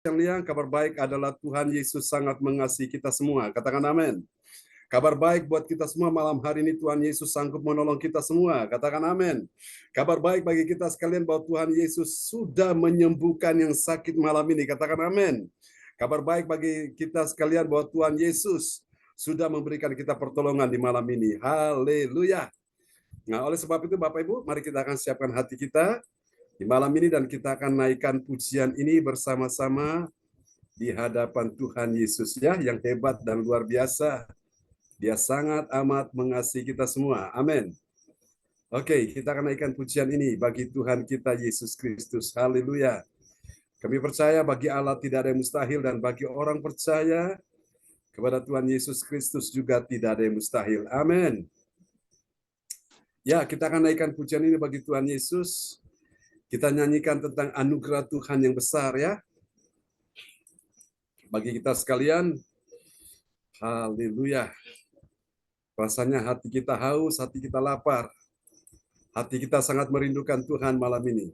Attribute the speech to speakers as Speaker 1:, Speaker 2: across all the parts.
Speaker 1: Yang kabar baik adalah Tuhan Yesus sangat mengasihi kita semua. Katakan amin. Kabar baik buat kita semua malam hari ini, Tuhan Yesus sanggup menolong kita semua. Katakan amin. Kabar baik bagi kita sekalian bahwa Tuhan Yesus sudah menyembuhkan yang sakit malam ini. Katakan amin. Kabar baik bagi kita sekalian bahwa Tuhan Yesus sudah memberikan kita pertolongan di malam ini. Haleluya. Nah, oleh sebab itu Bapak Ibu, mari kita akan siapkan hati kita di malam ini dan kita akan naikkan pujian ini bersama-sama di hadapan Tuhan Yesus ya, yang hebat dan luar biasa. Dia sangat amat mengasihi kita semua. Amin. Oke, kita akan naikkan pujian ini bagi Tuhan kita Yesus Kristus. Haleluya. Kami percaya bagi Allah tidak ada yang mustahil, dan bagi orang percaya kepada Tuhan Yesus Kristus juga tidak ada yang mustahil. Amin. Ya, kita akan naikkan pujian ini bagi Tuhan Yesus. Kita nyanyikan tentang anugerah Tuhan yang besar ya. Bagi kita sekalian, haleluya. Rasanya hati kita haus, hati kita lapar. Hati kita sangat merindukan Tuhan malam ini.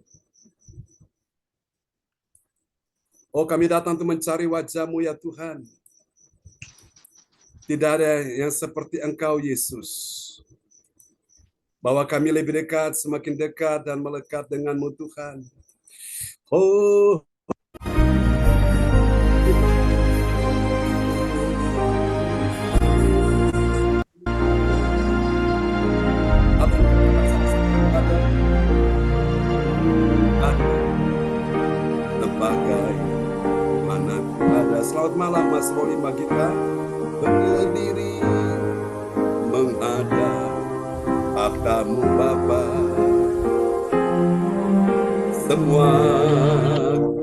Speaker 1: Oh, kami datang untuk mencari wajah-Mu ya Tuhan. Tidak ada yang seperti Engkau Yesus. Bahwa kami lebih dekat, semakin dekat dan melekat dengan-Mu Tuhan. Oh, bagaimana ada. Selamat malam Mas Roli Mbak Gita. Berdiri menghadap tahta-Mu Bapa, semua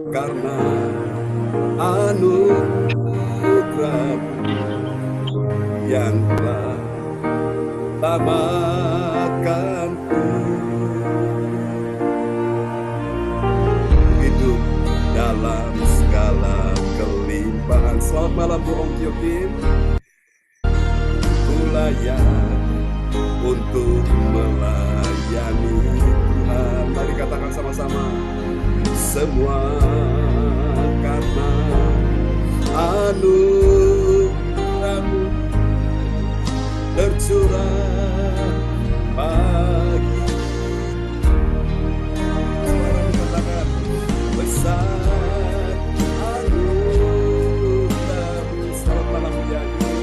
Speaker 1: karena anugerah-Mu yang telah selamatkanku. Hidup dalam segala kelimpahan. Selamat malam Bu Om Yokin. Ku layak untuk melayani Tuhan. Mari katakan sama-sama. Semua karena anugerah-Mu tercurah bagi. Katakan besar anugerah-Mu. Selamat malam menyanyi.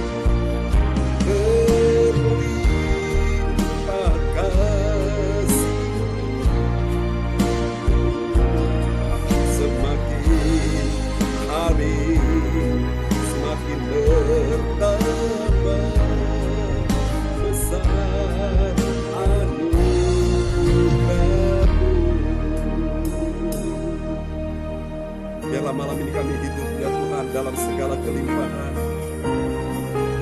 Speaker 1: Berlimpah kasih, semakin hari semakin bertambah besar anugerah-Mu. Biarlah malam ini kami hidup ya Tuhan dalam segala kelimpahan.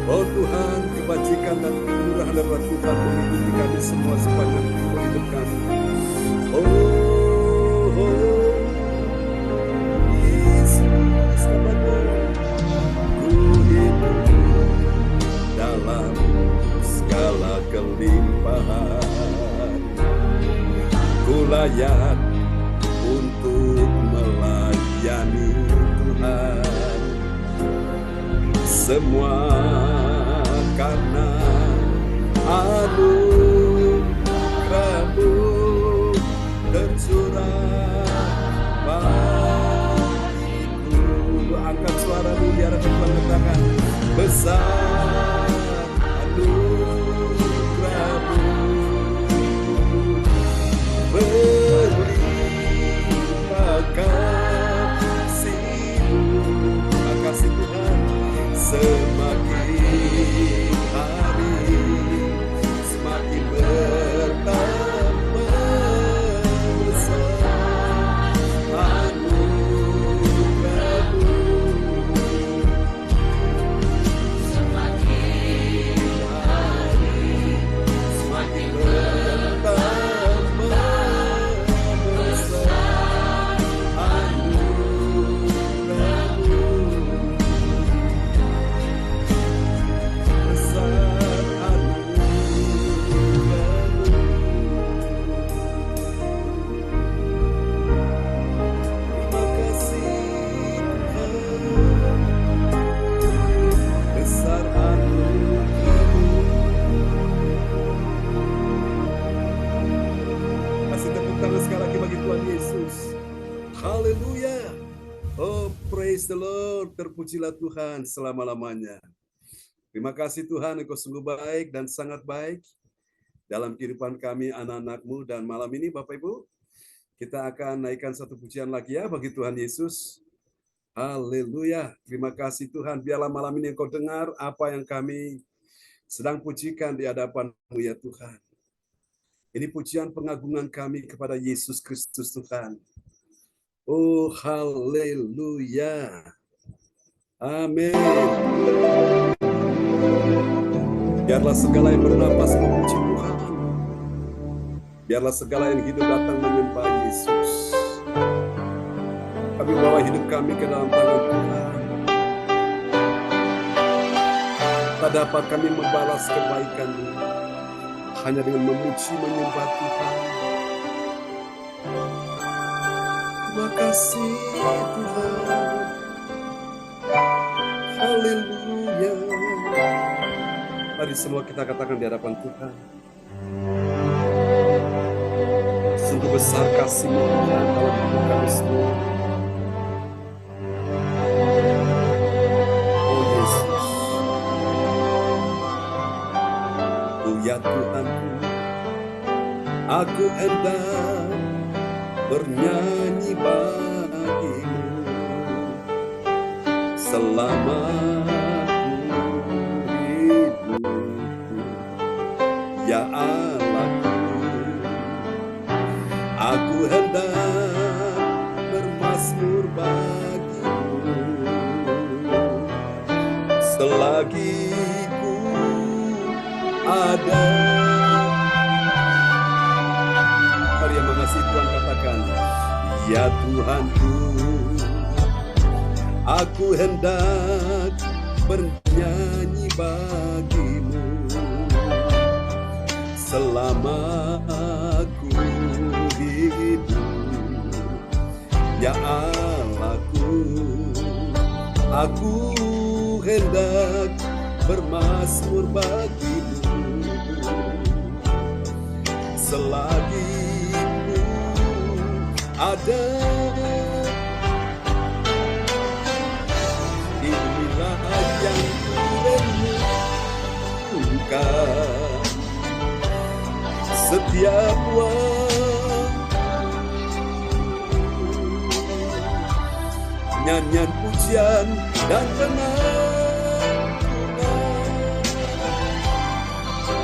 Speaker 1: Oh Tuhan, kebajikan dan kemurahan dari Tuhan mengikuti kami semua sepanjang hidup kami. Oh, Yesus, ku hidup dalam segala kelimpahan. Ku layak untuk melayani Tuhan. Semua karena anugerah-Mu tercurah bagiku. Angkat suara-Mu biar Tuhan katakan besar anugerah-Mu, berlimpah kasih-Mu. Kasih Tuhan semakin hari semakin bertambah besar anugerah-Mu, semakin hari semakin bertambah besar anugerah-Mu. Besar anugerah-Mu. Oh, praise the Lord. Terpujilah Tuhan selama-lamanya. Terima kasih Tuhan, Engkau sungguh baik dan sangat baik dalam kehidupan kami anak-anak-Mu. Dan malam ini Bapak Ibu, kita akan naikkan satu pujian lagi ya bagi Tuhan Yesus. Haleluya. Terima kasih Tuhan. Biarlah malam ini Engkau dengar apa yang kami sedang pujikan di hadapan-Mu ya Tuhan. Ini pujian pengagungan kami kepada Yesus Kristus Tuhan. Oh, haleluya. Amin. Biarlah segala yang bernapas memuji Tuhan. Biarlah segala yang hidup datang menyembah Yesus. Kami bawa hidup kami ke dalam tangan Tuhan. Tak dapat kami membalas kebaikan hanya dengan memuji menyembah Tuhan. Terima kasih Tuhan. Haleluya. Mari semua kita katakan di hadapan Tuhan. Sungguh besar kasih-Mu Tuhan dalam hidup kami semua. Oh Yesus. Oh ya Tuhanku, aku hendak bernyanyi bagi-Mu selama ku hidup, ya Allahku. Aku hendak bermazmur bagi-Mu selagi ku ada. Mari yang mengasihi Tuhan katakan, ya Tuhanku, aku hendak bernyanyi bagi-Mu selama aku hidup, ya Allahku. Aku hendak bermazmur bagi-Mu selagi ku ada. Inilah yang ku renungkan setiap waktu, nyanyian pujian dan pengagungan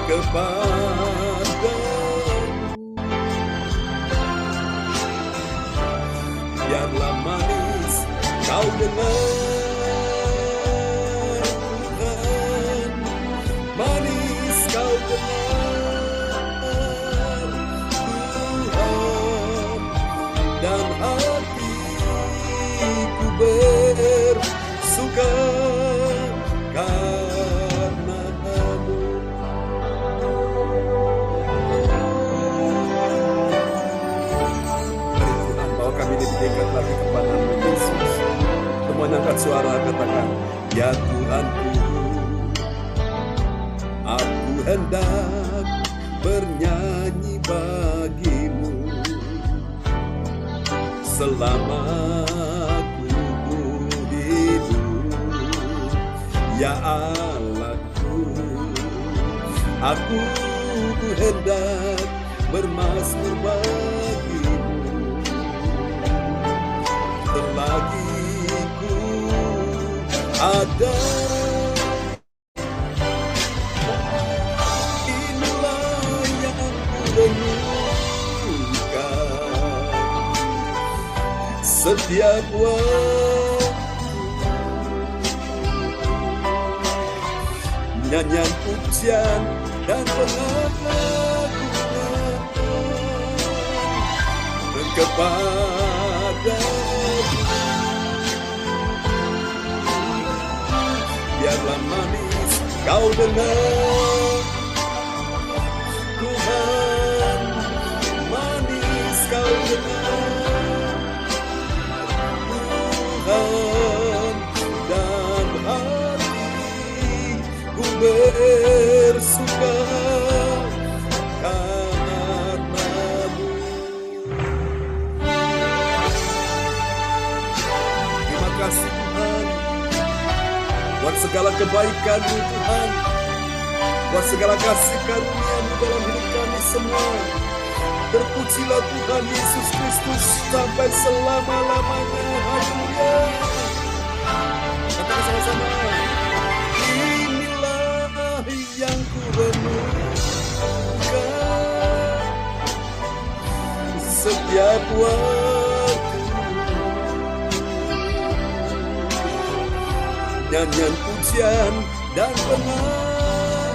Speaker 1: kepada-Mu. Biarlah manis kau dengar Tuhan, manis kau dengar Tuhan, dan hatiku bersuka karena-Mu. Mari Tuhan bawa kami lebih dekat lagi kepada-Mu Yesus. Semuanya angkat suara katakan, ya Tuhanku, aku hendak bernyanyi bagi-Mu selama aku hidup, ya Allahku. Aku hendak bermazmur bagi-Mu selagi ku ada. Inilah yang ku renungkan setiap waktu, nyanyian pujian dan pengagungan kepada-Mu. Biarlah manis kau dengar Tuhan, manis kau dengar Tuhan, dan hatiku bersuka karena-Mu. kasih Tuhan, buat segala kebaikan-Mu Tuhan, buat segala kasih karunia-Mu dalam hidup kami semua. Terpujilah Tuhan Yesus Kristus sampai selama-lamanya. Haleluya. Katakan sama-sama. Inilah yang ku renungkan setiap waktu, nyanyian pujian dan pengakuan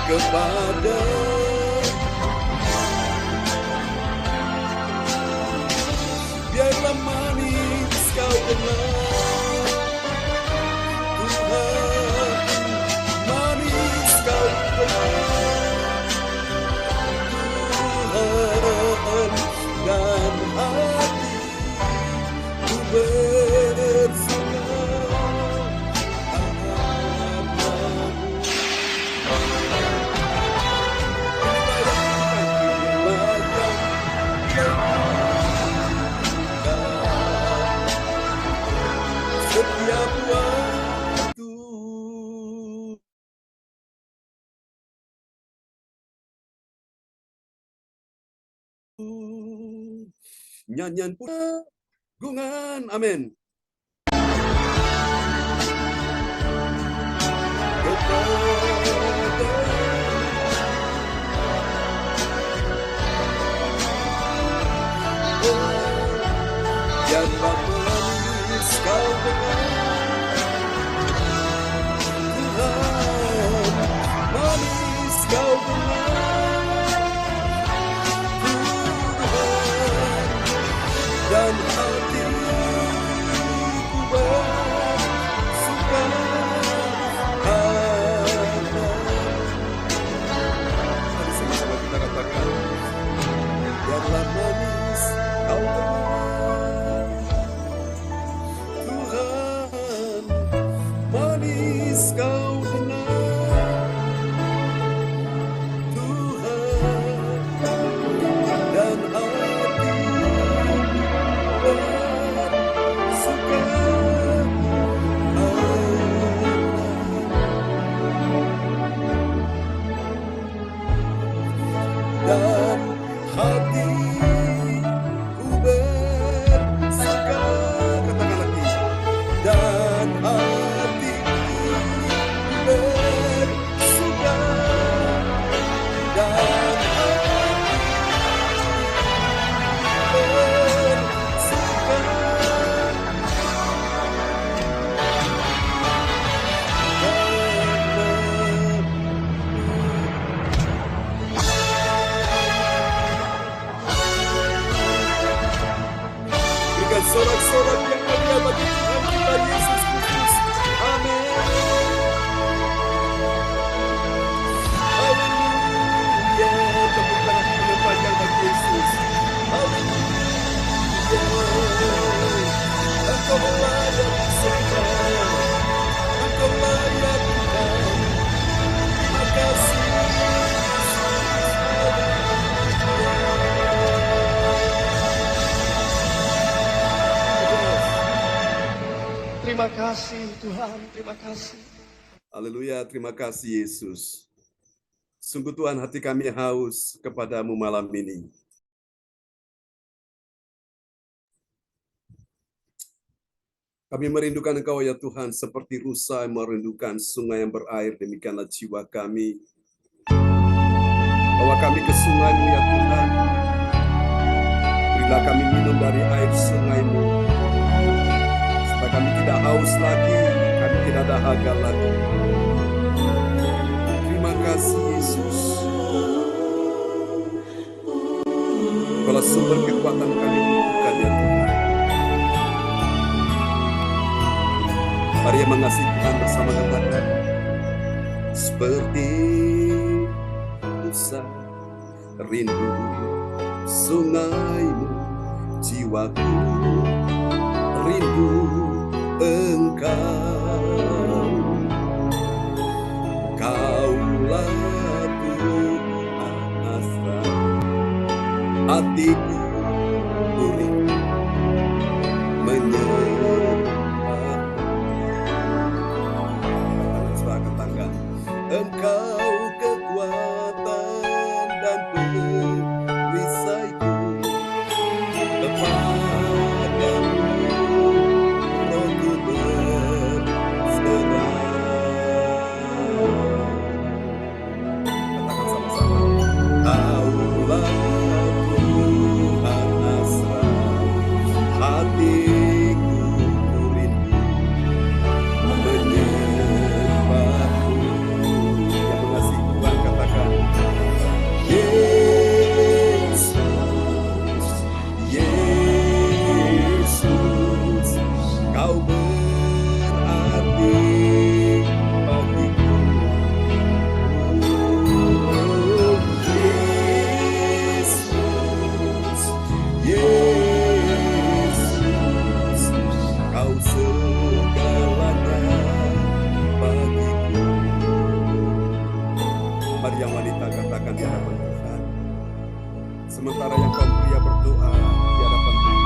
Speaker 1: kepada biarlah manis kau kenal Tuhan, manis kau kenal Tuhan, dan hatiku bersuka. Setiap waktu nyanyian gungan, amin. Biarlah manis kau dengar Tuhan, manis kau dengar Tuhan, dan hatiku bersuka. Mari sama-sama kita katakan, biarlah manis kau dengar Tuhan, manis kau dengar Tuhan, dan hatiku bersuka. Dan hatiku bersuka. Katakan lagi. Dan hatiku bersuka. Dan hatiku bersuka. Berikan sorak-sorak yang mulia bagi Tuhan kita Yesus Kristus. Amin. Haleluya. Tepuk tangan yang panjang bagi Yesus. Haleluya. Engkau layak disembah. Engkau layak Tuhan. Terima kasih.
Speaker 2: Terima kasih Tuhan, terima kasih.
Speaker 1: Haleluya, terima kasih Yesus. Sungguh Tuhan, hati kami haus kepadamu malam ini. Kami merindukan Engkau ya Tuhan, seperti rusa yang merindukan sungai yang berair, demikianlah jiwa kami. Bawa kami ke sungai-Mu ya Tuhan. Berilah kami minum dari air sungai-Mu. Supaya kami tidak haus lagi, kami tidak dahaga lagi. Terima kasih Yesus. Kalau sumber kekuatan kami bukan ya Tuhan. Mari yang mengasihi Tuhan bersama katakan, seperti rusa rindu sungai-Mu, jiwaku rindu Engkau. Kaulah Tuhan asra hatiku rindu hatiku rindu menyembahmu. Yang mengasihi Tuhan katakan, Yesus, Yesus, kau berarti bagiku. Yesus, Yesus, kau segalanya bagiku. Mari yang wanita katakan di hadapan Tuhan. Sementara yang kaum pria berdoa di hadapan Tuhan.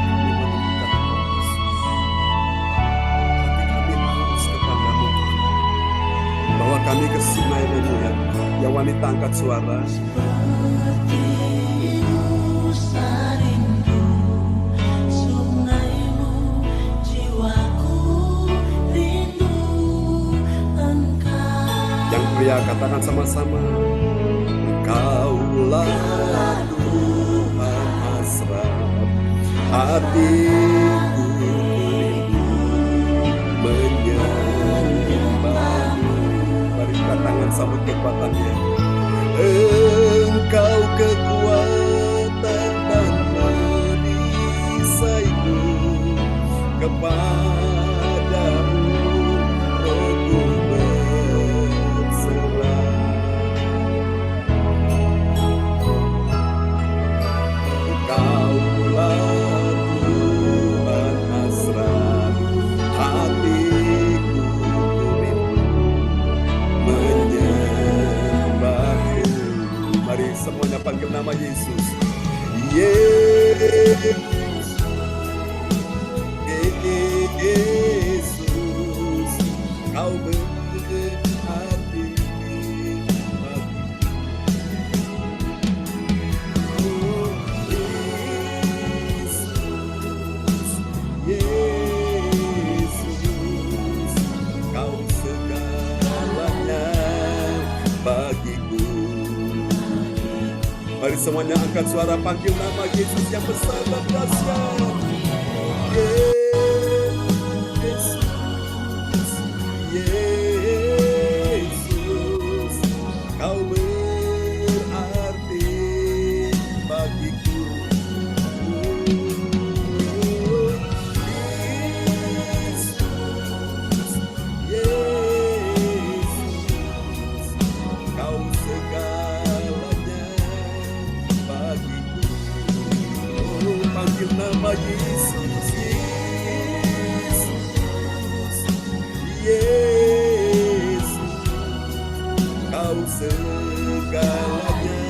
Speaker 1: Kami menemukan Engkau, Yesus. Hati kami haus kepadamu, Tuhan. Bahwa kami ke Sinai-Mu ya. Yang wanita angkat suara. Yang pria katakan sama-sama, Engkaulah Tuhan hasrat hatiku rindu menyembahmu. Mari angkat tangan sambut kekuatannya. Engkau kekuatan dan perisaiku, kepadamu aku berserah. Engkaulah Tuhan hasrat hatiku rindu menyembahmu. Mari semuanya panggil nama Yesus. Yesus, Yesus, kau berarti bagiku. Yesus, kau segalanya bagiku. Mari semuanya angkat suara panggil nama Yesus yang besar dan dahsyat. Yesus, Yesus, kau berarti bagiku. Yesus, kau segalanya bagiku. Panggil nama Yesus, Yesus, kau segalanya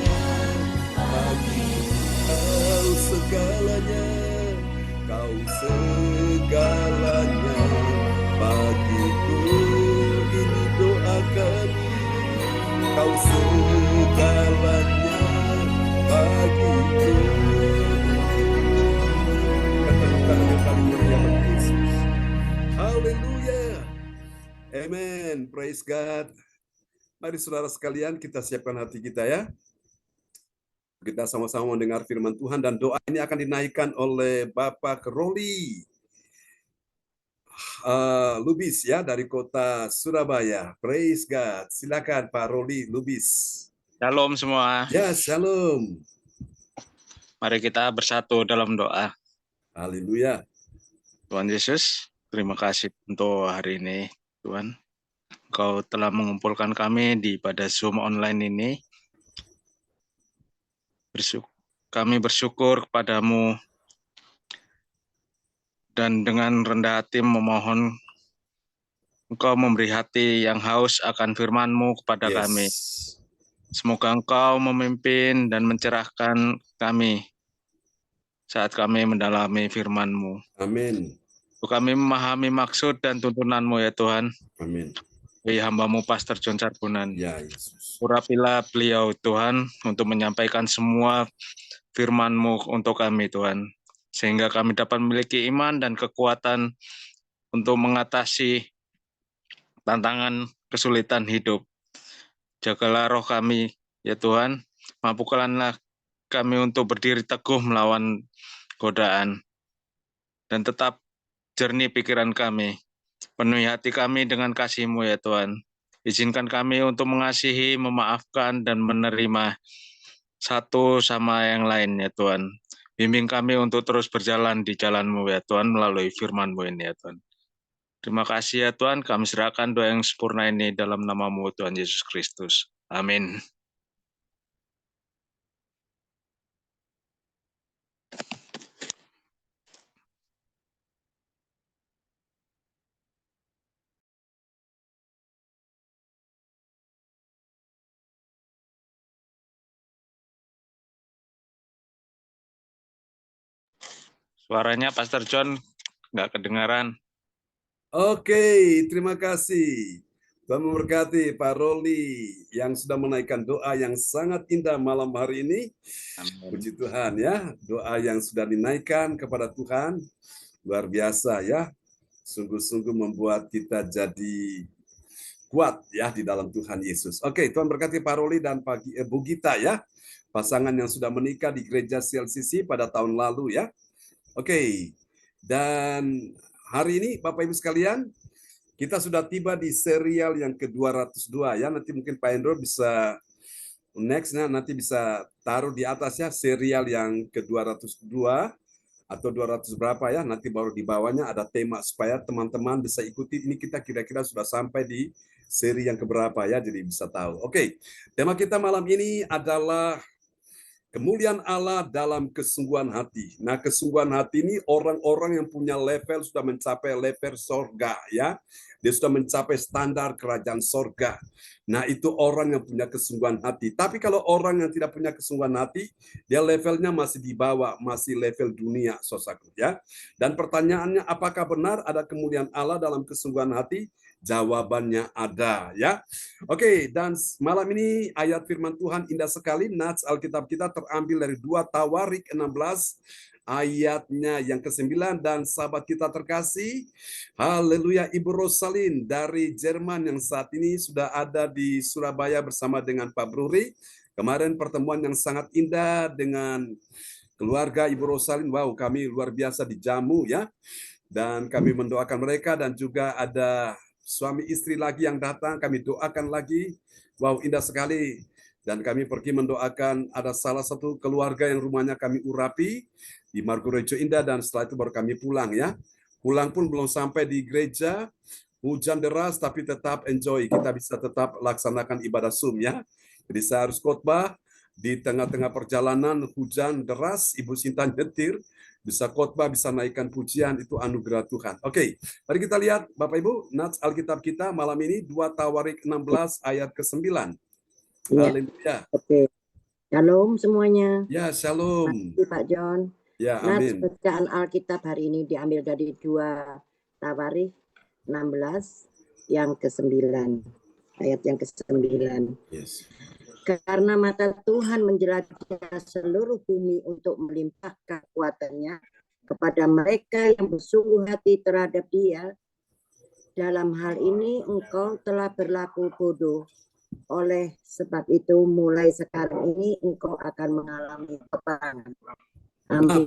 Speaker 1: bagiku. Kau segalanya, kau segalanya bagiku. Ini doa kami, kau segalanya bagiku. Katakan yang paling mulia bagi Yesus. Haleluya. Amen. Praise God. Mari saudara sekalian kita siapkan hati kita ya. Kita sama-sama mendengar firman Tuhan dan doa ini akan dinaikkan oleh Bapak Roli Lubis ya dari kota Surabaya. Praise God. Silakan Pak Roli Lubis.
Speaker 3: Shalom semua.
Speaker 1: Ya, shalom.
Speaker 3: Mari kita bersatu dalam doa.
Speaker 1: Haleluya.
Speaker 3: Tuhan Yesus, terima kasih untuk hari ini, Tuhan. Engkau telah mengumpulkan kami di pada Zoom online ini. Kami bersyukur kepadamu dan dengan rendah hati memohon Engkau memberi hati yang haus akan firman-Mu kepada kami. Semoga Engkau memimpin dan mencerahkan kami saat kami mendalami firman-Mu.
Speaker 1: Amin.
Speaker 3: Untuk kami memahami maksud dan tuntunan-Mu ya Tuhan.
Speaker 1: Amin.
Speaker 3: Bagi hamba-Mu Pastor John Sarbunan.
Speaker 1: Ya Yesus.
Speaker 3: Urapilah beliau Tuhan untuk menyampaikan semua firman-Mu untuk kami Tuhan. Sehingga kami dapat memiliki iman dan kekuatan untuk mengatasi tantangan kesulitan hidup. Jagalah roh kami ya Tuhan. Mampukanlah kami untuk berdiri teguh melawan godaan. Dan tetap jernih pikiran kami. Penuhi hati kami dengan kasih-Mu ya Tuhan. Izinkan kami untuk mengasihi, memaafkan, dan menerima satu sama yang lain ya Tuhan. Bimbing kami untuk terus berjalan di jalan-Mu ya Tuhan melalui firman-Mu ini ya Tuhan. Terima kasih ya Tuhan, kami serahkan doa yang sempurna ini dalam nama-Mu Tuhan Yesus Kristus. Amin. Suaranya Pastor John nggak kedengaran.
Speaker 1: Oke, terima kasih. Tuhan memberkati Pak Roli yang sudah menaikkan doa yang sangat indah malam hari ini.
Speaker 3: Amin.
Speaker 1: Puji Tuhan ya, doa yang sudah dinaikkan kepada Tuhan luar biasa ya. Sungguh-sungguh membuat kita jadi kuat ya di dalam Tuhan Yesus. Oke, Tuhan berkati Pak Roli dan Bu Gita ya. Pasangan yang sudah menikah di gereja CLCC pada tahun lalu ya. Oke. Dan hari ini Bapak Ibu sekalian, kita sudah tiba di serial yang ke-202 ya. Nanti mungkin Pak Hendro bisa nanti bisa taruh di atas ya, serial yang ke-202 atau 200 berapa ya, nanti baru di bawahnya ada tema supaya teman-teman bisa ikuti ini kita kira-kira sudah sampai di seri yang keberapa ya, jadi bisa tahu. Oke, tema kita malam ini adalah kemuliaan Allah dalam kesungguhan hati. Nah, kesungguhan hati ini orang-orang yang punya level sudah mencapai level sorga ya. Dia sudah mencapai standar kerajaan sorga. Nah, itu orang yang punya kesungguhan hati. Tapi kalau orang yang tidak punya kesungguhan hati, dia levelnya masih di bawah, masih level dunia, saudaraku ya. Dan pertanyaannya, apakah benar ada kemuliaan Allah dalam kesungguhan hati? Jawabannya ada ya. Oke, dan malam ini ayat firman Tuhan indah sekali. Nats Alkitab kita terambil dari 2 Tawarik 16 ayatnya yang ke-9, dan sahabat kita terkasih, haleluya, Ibu Rosalin dari Jerman yang saat ini sudah ada di Surabaya bersama dengan Pak Bruri. Kemarin pertemuan yang sangat indah dengan keluarga Ibu Rosalin. Wow, kami luar biasa dijamu ya. Dan kami mendoakan mereka, dan juga ada suami istri lagi yang datang, kami doakan lagi. Wow, indah sekali. Dan kami pergi mendoakan, ada salah satu keluarga yang rumahnya kami urapi di Margorejo Indah, dan setelah itu baru kami pulang ya. Pulang pun belum sampai di gereja, hujan deras tapi tetap enjoy. Kita bisa tetap laksanakan ibadah Zoom ya. Jadi saya harus khotbah di tengah-tengah perjalanan, hujan deras, Ibu Sinta nyetir, bisa khotbah, bisa naikkan pujian, itu anugerah Tuhan. Oke, mari kita lihat Bapak Ibu, Nats Alkitab kita malam ini 2 Tawarik 16 ayat ke-9. Haleluya.
Speaker 4: Oke. Shalom semuanya.
Speaker 1: Ya, shalom.
Speaker 4: Terima kasih Pak John.
Speaker 1: Ya,
Speaker 4: Nats
Speaker 1: amin.
Speaker 4: bacaan Alkitab hari ini diambil dari 2 Tawarik 16 yang ke-9. Ayat yang ke-9.
Speaker 1: Yes.
Speaker 4: Karena mata Tuhan menjelajah seluruh bumi untuk melimpahkan kekuatannya kepada mereka yang bersungguh hati terhadap Dia. Dalam hal ini engkau telah berlaku bodoh. Oleh sebab itu mulai sekarang ini engkau akan mengalami peperangan. Amin.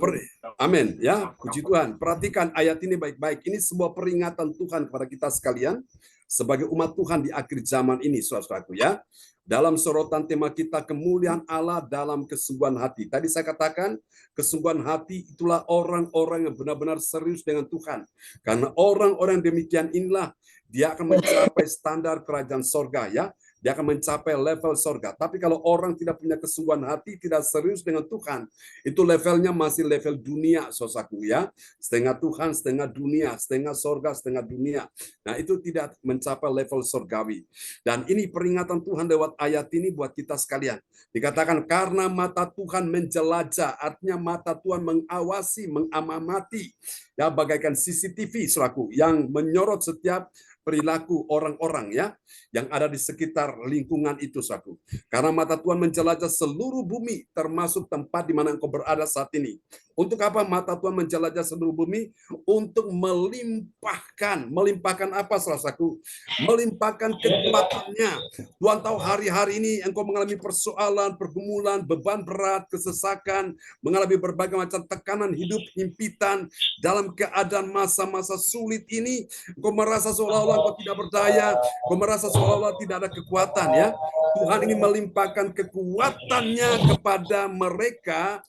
Speaker 1: Amin ya, puji Tuhan. Perhatikan ayat ini baik-baik. Ini sebuah peringatan Tuhan kepada kita sekalian sebagai umat Tuhan di akhir zaman ini, saudaraku ya. Dalam sorotan tema kita, kemuliaan Allah dalam kesungguhan hati. Tadi saya katakan, kesungguhan hati itulah orang-orang yang benar-benar serius dengan Tuhan. Karena orang-orang demikian inilah dia akan mencapai standar kerajaan sorga ya. Dia akan mencapai level sorga. Tapi kalau orang tidak punya kesungguhan hati, tidak serius dengan Tuhan, itu levelnya masih level dunia, saudaraku ya. Setengah Tuhan, setengah dunia, setengah sorga, setengah dunia. Nah, itu tidak mencapai level sorgawi. Dan ini peringatan Tuhan lewat ayat ini buat kita sekalian. Dikatakan karena mata Tuhan menjelajah, artinya mata Tuhan mengawasi, mengamati, ya bagaikan CCTV, saudaraku, yang menyorot setiap perilaku orang-orang ya yang ada di sekitar lingkungan itu, saudaraku. Karena mata Tuhan menjelajah seluruh bumi, termasuk tempat di mana engkau berada saat ini. Untuk apa mata Tuhan menjelajah seluruh bumi? Untuk melimpahkan. Melimpahkan apa saudaraku? Melimpahkan kekuatannya. Tuhan tahu hari-hari ini engkau mengalami persoalan, pergumulan, beban berat, kesesakan, mengalami berbagai macam tekanan hidup, himpitan. Dalam keadaan masa-masa sulit ini, engkau merasa seolah-olah engkau tidak berdaya, engkau merasa seolah-olah tidak ada kekuatan, ya. Tuhan ingin melimpahkan kekuatannya kepada mereka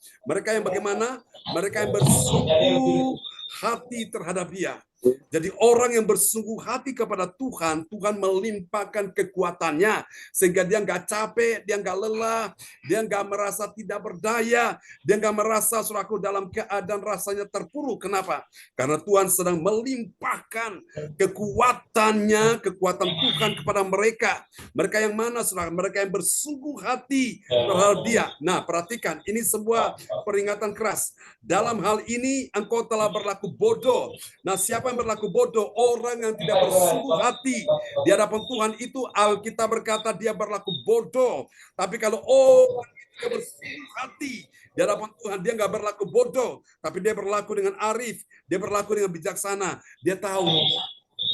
Speaker 1: yang bagaimana? Mereka yang bersungguh hati terhadap Dia. Jadi orang yang bersungguh hati kepada Tuhan, Tuhan melimpahkan kekuatannya sehingga dia nggak capek, dia nggak lelah, dia nggak merasa tidak berdaya, dia nggak merasa saudaraku dalam keadaan rasanya terpuruk. Kenapa? Karena Tuhan sedang melimpahkan kekuatannya, kekuatan Tuhan kepada mereka. Mereka yang mana, saudara? Mereka yang bersungguh hati terhadap Dia. Nah, perhatikan, ini sebuah peringatan keras. Dalam hal ini engkau telah berlaku bodoh. Nah, siapa yang berlaku bodoh? Orang yang tidak bersungguh hati di hadapan Tuhan itu Alkitab berkata dia berlaku bodoh. Tapi kalau orang yang bersungguh hati di hadapan Tuhan, dia nggak berlaku bodoh, tapi dia berlaku dengan arif, dia berlaku dengan bijaksana. Dia tahu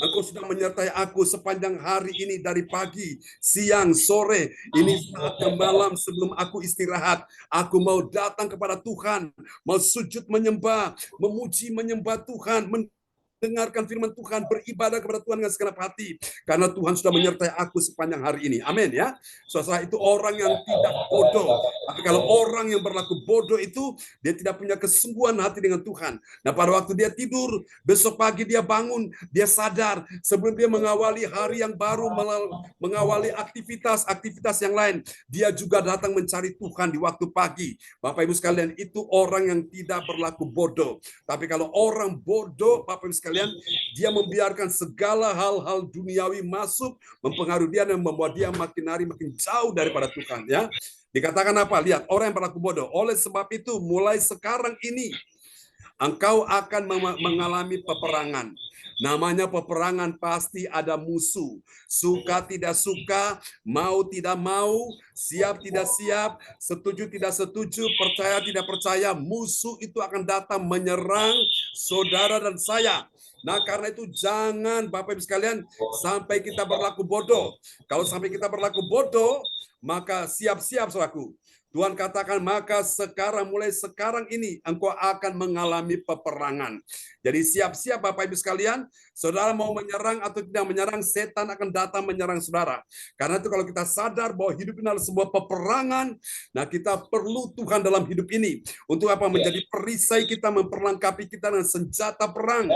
Speaker 1: Engkau sudah menyertai aku sepanjang hari ini, dari pagi, siang, sore. Ini saatnya malam sebelum aku istirahat. Aku mau datang kepada Tuhan, mau sujud menyembah, memuji menyembah Tuhan, mendengarkan firman Tuhan, beribadah kepada Tuhan dengan segenap hati. Karena Tuhan sudah menyertai aku sepanjang hari ini. Amin, ya. Saudara, itu orang yang tidak bodoh. Tapi kalau orang yang berlaku bodoh itu, dia tidak punya kesungguhan hati dengan Tuhan. Nah, pada waktu dia tidur, besok pagi dia bangun, dia sadar sebelum dia mengawali hari yang baru, mengawali aktivitas yang lain, dia juga datang mencari Tuhan di waktu pagi. Bapak Ibu sekalian, itu orang yang tidak berlaku bodoh. Tapi kalau orang bodoh, Bapak Ibu sekalian, dia membiarkan segala hal-hal duniawi masuk, mempengaruhi dia dan membuat dia makin hari makin jauh daripada Tuhan, ya. Dikatakan apa? Lihat, orang yang berlaku bodoh. Oleh sebab itu, mulai sekarang ini engkau akan mengalami peperangan. Namanya peperangan, pasti ada musuh. Suka tidak suka, mau tidak mau, siap tidak siap, setuju tidak setuju, percaya tidak percaya, musuh itu akan datang menyerang saudara dan saya. Nah, karena itu jangan Bapak Ibu sekalian sampai kita berlaku bodoh. Kalau sampai kita berlaku bodoh, maka siap-siap saudaraku. Tuhan katakan, maka sekarang, mulai sekarang ini, engkau akan mengalami peperangan. Jadi siap-siap Bapak Ibu sekalian, saudara mau menyerang atau tidak menyerang, setan akan datang menyerang saudara. Karena itu kalau kita sadar bahwa hidup ini adalah sebuah peperangan, nah kita perlu Tuhan dalam hidup ini. Untuk apa? Menjadi perisai kita, memperlengkapi kita dengan senjata perang.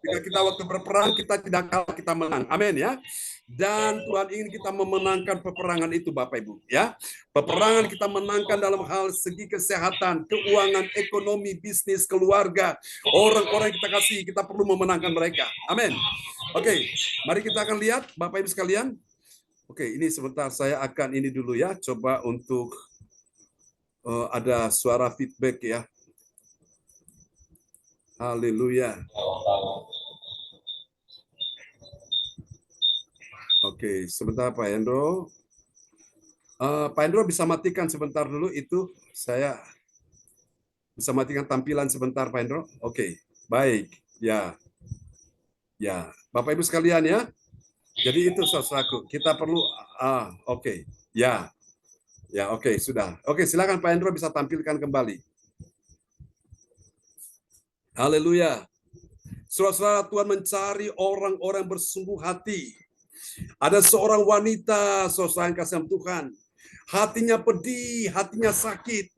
Speaker 1: Jika kita waktu berperang, kita tidak kalah, kita menang. Amin, ya. Dan Tuhan ingin kita memenangkan peperangan itu, Bapak Ibu, ya. Peperangan kita menangkan dalam hal segi kesehatan, keuangan, ekonomi, bisnis, keluarga, orang-orang yang kita kasih, kita perlu memenangkan mereka. Amin. Oke, mari kita akan lihat Bapak Ibu sekalian. Oke, ini sebentar saya akan ini dulu ya, coba untuk ada suara feedback ya. Haleluya. Oke, sebentar Pak Hendro. Pak Hendro bisa matikan sebentar dulu itu, saya bisa matikan tampilan sebentar Pak Hendro. Oke, baik. Ya. Ya, Bapak Ibu sekalian ya. Jadi itu saudaraku, kita perlu oke. Ya. Ya, oke, sudah. Oke, silakan Pak Hendro bisa tampilkan kembali. Haleluya. Saudara-saudara, Tuhan mencari orang-orang bersungguh hati. Ada seorang wanita, saudara yang kasih Tuhan, hatinya pedih, hatinya sakit.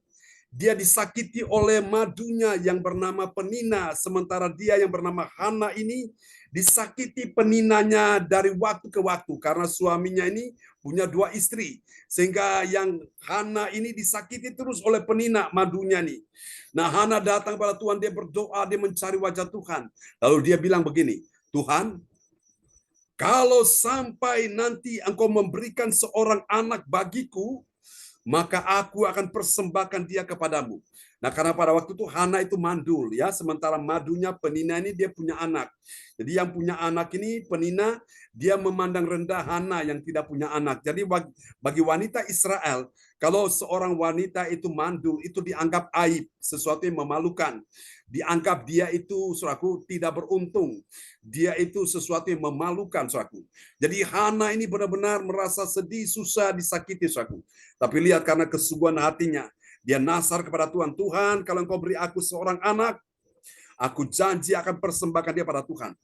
Speaker 1: Dia disakiti oleh madunya yang bernama Penina, sementara dia yang bernama Hana ini disakiti peninanya dari waktu ke waktu karena suaminya ini punya 2 istri, sehingga yang Hana ini disakiti terus oleh penina madunya nih. Nah, Hana datang pada Tuhan, dia berdoa, dia mencari wajah Tuhan. Lalu dia bilang begini, Tuhan, kalau sampai nanti Engkau memberikan seorang anak bagiku, maka aku akan persembahkan dia kepadamu. Nah, karena pada waktu itu Hana itu mandul ya, sementara madunya Penina ini dia punya anak. Jadi yang punya anak ini Penina, dia memandang rendah Hana yang tidak punya anak. Jadi bagi wanita Israel, kalau seorang wanita itu mandul itu dianggap aib, sesuatu yang memalukan. Dianggap dia itu saudaraku tidak beruntung. Dia itu sesuatu yang memalukan saudaraku. Jadi Hana ini benar-benar merasa sedih, susah, disakiti saudaraku. Tapi lihat karena kesungguhan hatinya, dia nasar kepada Tuhan. Tuhan, kalau Engkau beri aku seorang anak, aku janji akan persembahkan dia pada Tuhan.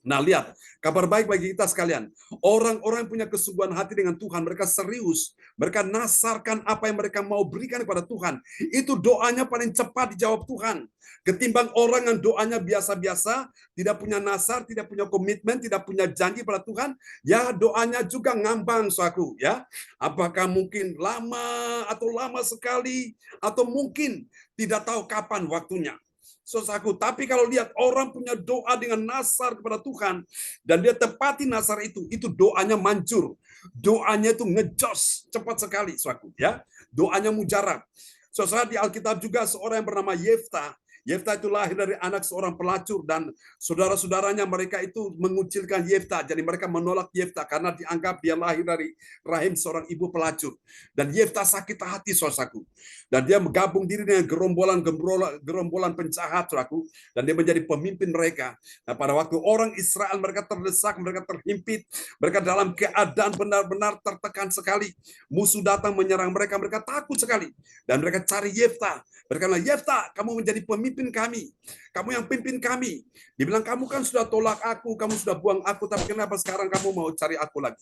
Speaker 1: Nah, lihat, kabar baik bagi kita sekalian. Orang-orang yang punya kesungguhan hati dengan Tuhan, mereka serius, mereka nasarkan apa yang mereka mau berikan kepada Tuhan. Itu doanya paling cepat dijawab Tuhan. Ketimbang orang yang doanya biasa-biasa, tidak punya nasar, tidak punya komitmen, tidak punya janji pada Tuhan, ya doanya juga ngambang, saudaraku, ya. Apakah mungkin lama atau lama sekali, atau mungkin tidak tahu kapan waktunya. Saudaraku, tapi kalau lihat orang punya doa dengan nasar kepada Tuhan dan dia tepati nasar itu doanya manjur, doanya itu ngejos cepat sekali, saudaraku, ya. Doanya mujarab. Saudara, di Alkitab juga seorang yang bernama Yefta. Yefta itu lahir dari anak seorang pelacur dan saudara-saudaranya mereka itu mengucilkan Yefta. Jadi mereka menolak Yefta karena dianggap dia lahir dari rahim seorang ibu pelacur. Dan Yefta sakit hati, saudaraku. Dan dia menggabung diri dengan gerombolan penjahat, saudaraku. Dan dia menjadi pemimpin mereka. Nah, pada waktu orang Israel mereka terdesak, mereka terhimpit, mereka dalam keadaan benar-benar tertekan sekali. Musuh datang menyerang mereka, mereka takut sekali. Dan mereka cari Yefta. Mereka bilang, Yefta, kamu menjadi pemimpin kami. Kamu yang pimpin kami. Dia bilang, kamu kan sudah tolak aku, kamu sudah buang aku, tapi kenapa sekarang kamu mau cari aku lagi?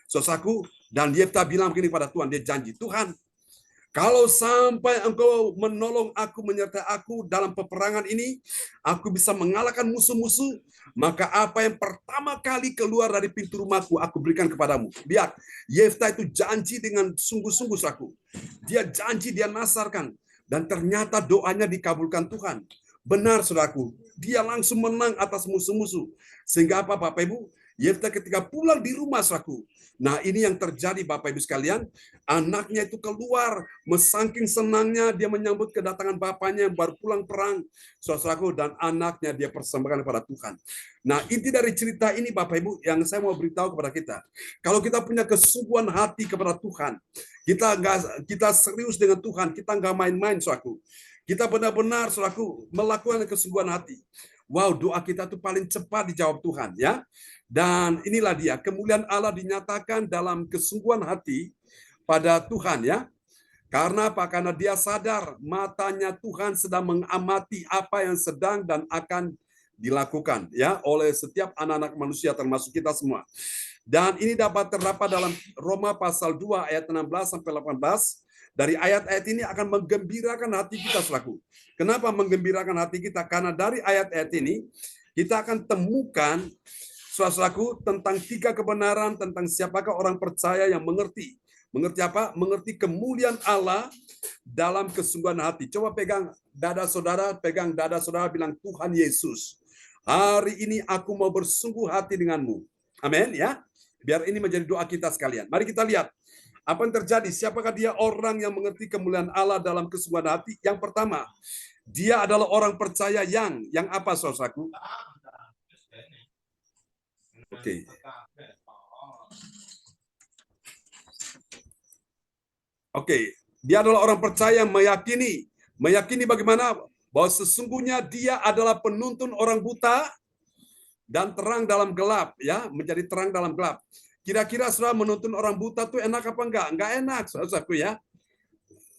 Speaker 1: Saudaraku, dan Yefta bilang begini pada Tuhan, dia janji, Tuhan, kalau sampai Engkau menolong aku, menyertai aku dalam peperangan ini, aku bisa mengalahkan musuh-musuh, maka apa yang pertama kali keluar dari pintu rumahku, aku berikan kepadamu. Lihat, Yefta itu janji dengan sungguh-sungguh, saudaraku. Dia janji, dia nasarkan. Dan ternyata doanya dikabulkan Tuhan. Benar, saudaraku. Dia langsung menang atas musuh-musuh. Sehingga apa, Bapak Ibu? Yefta ketika pulang di rumah, saudaraku. Nah, ini yang terjadi, Bapak Ibu sekalian. Anaknya itu keluar, saking senangnya dia menyambut kedatangan bapaknya yang baru pulang perang, saudaraku, dan anaknya dia persembahkan kepada Tuhan. Nah, inti dari cerita ini, Bapak Ibu, yang saya mau beritahu kepada kita, kalau kita punya kesungguhan hati kepada Tuhan, kita serius dengan Tuhan, kita nggak main-main, saudaraku. Kita benar-benar, saudaraku, melakukan kesungguhan hati. Wow, doa kita tuh paling cepat dijawab Tuhan, ya. Dan inilah dia, kemuliaan Allah dinyatakan dalam kesungguhan hati pada Tuhan, ya. Karena apa? Karena dia sadar matanya Tuhan sedang mengamati apa yang sedang dan akan dilakukan, ya, oleh setiap anak-anak manusia termasuk kita semua. Dan ini dapat terdapat dalam Roma pasal 2 ayat 16 sampai 18. Dari ayat-ayat ini akan menggembirakan hati kita, saudaraku. Kenapa menggembirakan hati kita? Karena dari ayat-ayat ini kita akan temukan, saudaraku, tentang 3 kebenaran tentang siapakah orang percaya yang mengerti. Mengerti apa? Mengerti kemuliaan Allah dalam kesungguhan hati. Coba pegang dada saudara, bilang, Tuhan Yesus, hari ini aku mau bersungguh hati denganmu. Amin, ya. Biar ini menjadi doa kita sekalian. Mari kita lihat apa yang terjadi. Siapakah dia orang yang mengerti kemuliaan Allah dalam kesungguhan hati? Yang pertama, dia adalah orang percaya yang apa, saudaraku? Oke. Oke, dia adalah orang percaya yang meyakini bagaimana? Bahwa sesungguhnya dia adalah penuntun orang buta dan terang dalam gelap, ya, menjadi terang dalam gelap. Kira-kira saudara menuntun orang buta tuh enak apa enggak? Enggak enak, saudaraku, ya.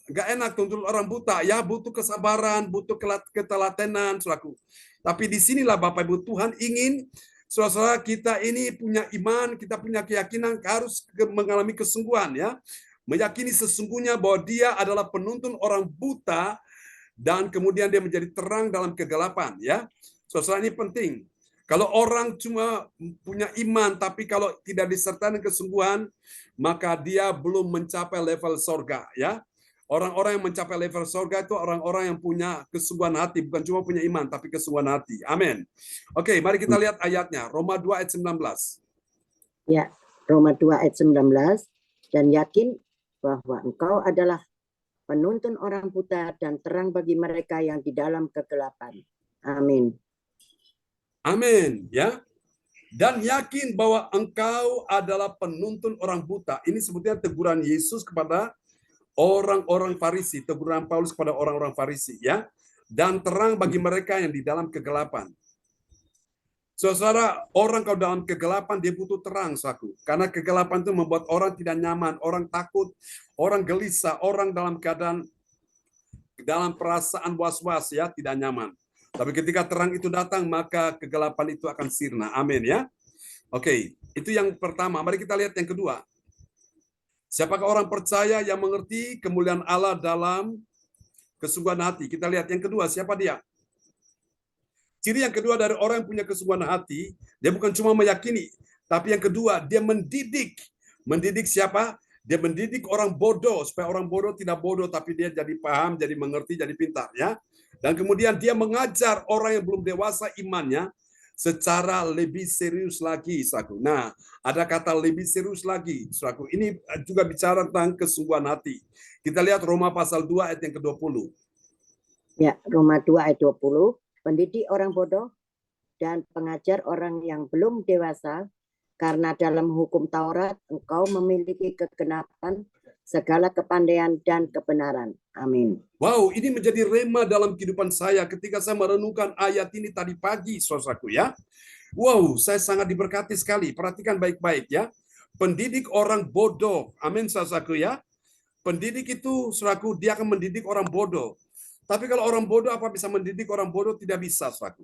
Speaker 1: Enggak enak tuntun orang buta, ya, butuh kesabaran, butuh ketelatenan, saudaraku. Tapi disinilah Bapak Ibu, Tuhan ingin saudara kita ini punya iman, kita punya keyakinan, harus mengalami kesungguhan, ya. Meyakini sesungguhnya bahwa dia adalah penuntun orang buta dan kemudian dia menjadi terang dalam kegelapan, ya. Saudara, ini penting. Kalau orang cuma punya iman, tapi kalau tidak disertai dengan kesungguhan, maka dia belum mencapai level sorga, ya. Orang-orang yang mencapai level sorga itu orang-orang yang punya kesungguhan hati, bukan cuma punya iman, tapi kesungguhan hati. Amin. Oke, mari kita lihat ayatnya. Roma 2 ayat 19.
Speaker 4: Ya, Roma 2 ayat 19. Dan yakin bahwa engkau adalah penuntun orang buta, dan terang bagi mereka yang di dalam kegelapan. Amin.
Speaker 1: Amin, ya. Dan yakin bahwa engkau adalah penuntun orang buta. Ini sebetulnya teguran Yesus kepada orang-orang Farisi, teguran Paulus kepada orang-orang Farisi, ya. Dan terang bagi mereka yang di dalam kegelapan. Saudara, orang kalau dalam kegelapan dia butuh terang, saudaraku. Karena kegelapan itu membuat orang tidak nyaman, orang takut, orang gelisah, orang dalam keadaan dalam perasaan was-was, ya, tidak nyaman. Tapi ketika terang itu datang, maka kegelapan itu akan sirna. Amin, ya. Oke, itu yang pertama. Mari kita lihat yang kedua. Siapakah orang percaya yang mengerti kemuliaan Allah dalam kesungguhan hati? Kita lihat yang kedua, siapa dia? Ciri yang kedua dari orang yang punya kesungguhan hati, dia bukan cuma meyakini, tapi yang kedua, dia mendidik. Mendidik siapa? Dia mendidik orang bodoh, supaya orang bodoh tidak bodoh, tapi dia jadi paham, jadi mengerti, jadi pintar, ya. Dan kemudian dia mengajar orang yang belum dewasa imannya secara lebih serius lagi, saudaraku. Nah, ada kata lebih serius lagi, saudaraku. Ini juga bicara tentang kesungguhan hati. Kita lihat Roma pasal 2 ayat yang ke-20.
Speaker 4: Ya, Roma 2 ayat 20. Pendidik orang bodoh dan pengajar orang yang belum dewasa, karena dalam hukum Taurat engkau memiliki kegenapan segala kepandaian dan kebenaran. Amin.
Speaker 1: Wow, ini menjadi rema dalam kehidupan saya ketika saya merenungkan ayat ini tadi pagi, saudaraku, ya. Wow, saya sangat diberkati sekali. Perhatikan baik-baik, ya. Pendidik orang bodoh. Amin, saudaraku, ya. Pendidik itu, saudaraku, dia akan mendidik orang bodoh. Tapi kalau orang bodoh apa bisa mendidik orang bodoh? Tidak bisa, saudaraku.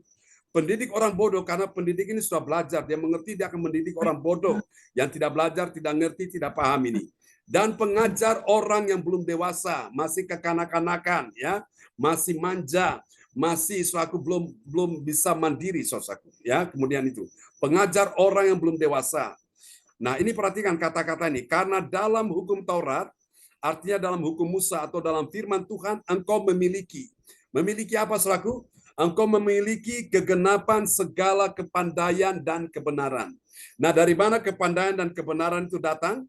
Speaker 1: Pendidik orang bodoh, karena pendidik ini sudah belajar, dia mengerti, dia akan mendidik orang bodoh yang tidak belajar, tidak ngerti, tidak paham ini. Dan pengajar orang yang belum dewasa, masih kekanak-kanakan, ya, masih manja, masih suatu belum bisa mandiri, saudaraku, ya. Kemudian itu pengajar orang yang belum dewasa. Nah, ini perhatikan kata-kata ini, karena dalam hukum Taurat, artinya dalam hukum Musa atau dalam firman Tuhan, engkau memiliki apa, saudaraku? Engkau memiliki kegenapan segala kepandaian dan kebenaran. Nah, dari mana kepandaian dan kebenaran itu datang?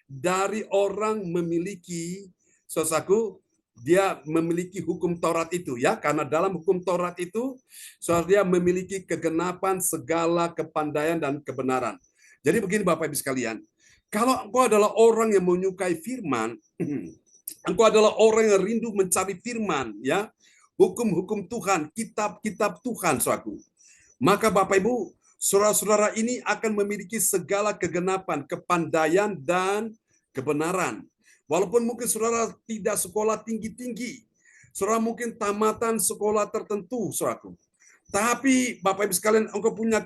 Speaker 1: Dari orang memiliki, saudaraku, dia memiliki hukum Taurat itu, ya, karena dalam hukum Taurat itu, saudara, dia memiliki kegenapan segala kepandaian dan kebenaran. Jadi begini Bapak Ibu sekalian, kalau engkau adalah orang yang menyukai firman, engkau adalah orang yang rindu mencari firman, ya, hukum-hukum Tuhan, kitab-kitab Tuhan, saudaraku, maka Bapak Ibu, saudara-saudara ini akan memiliki segala kegenapan, kepandaian, dan kebenaran. Walaupun mungkin saudara tidak sekolah tinggi-tinggi, saudara mungkin tamatan sekolah tertentu, saudaraku. Tapi Bapak Ibu sekalian, engkau punya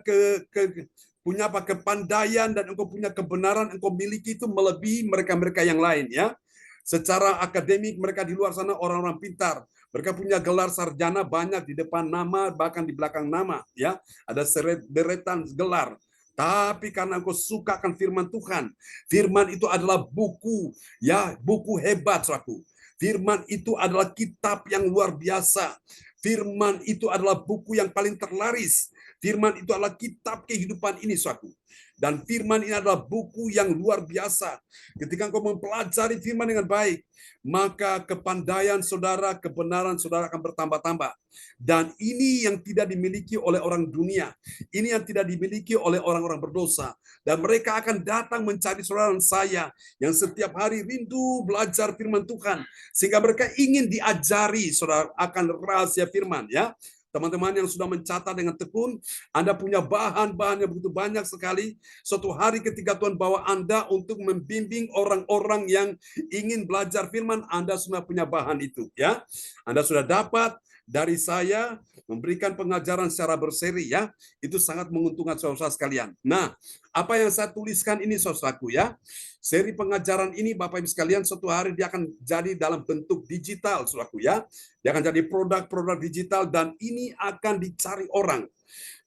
Speaker 1: kepandaian dan engkau punya kebenaran, engkau miliki itu melebihi mereka-mereka yang lain, ya. Secara akademik mereka di luar sana orang-orang pintar. Mereka punya gelar sarjana banyak di depan nama, bahkan di belakang nama, ya. Ada deretan gelar. Tapi karena engkau suka akan firman Tuhan, firman itu adalah buku, ya, buku hebat, saudaraku. Firman itu adalah kitab yang luar biasa. Firman itu adalah buku yang paling terlaris. Firman itu adalah kitab kehidupan ini, saudaraku. Dan firman ini adalah buku yang luar biasa. Ketika engkau mempelajari firman dengan baik, maka kepandaian saudara, kebenaran saudara akan bertambah-tambah. Dan ini yang tidak dimiliki oleh orang dunia. Ini yang tidak dimiliki oleh orang-orang berdosa. Dan mereka akan datang mencari saudara dan saya yang setiap hari rindu belajar firman Tuhan. Sehingga mereka ingin diajari saudara akan rahasia firman, ya. Teman-teman yang sudah mencatat dengan tekun, Anda punya bahan-bahan yang begitu banyak sekali. Suatu hari ketika Tuhan bawa Anda untuk membimbing orang-orang yang ingin belajar firman, Anda sudah punya bahan itu, ya. Anda sudah dapat dari saya memberikan pengajaran secara berseri, ya. Itu sangat menguntungkan saudara sekalian. Nah, apa yang saya tuliskan ini, saudaraku, ya. Seri pengajaran ini Bapak Ibu sekalian, suatu hari dia akan jadi dalam bentuk digital, saudaraku, ya. Dia akan jadi produk-produk digital dan ini akan dicari orang.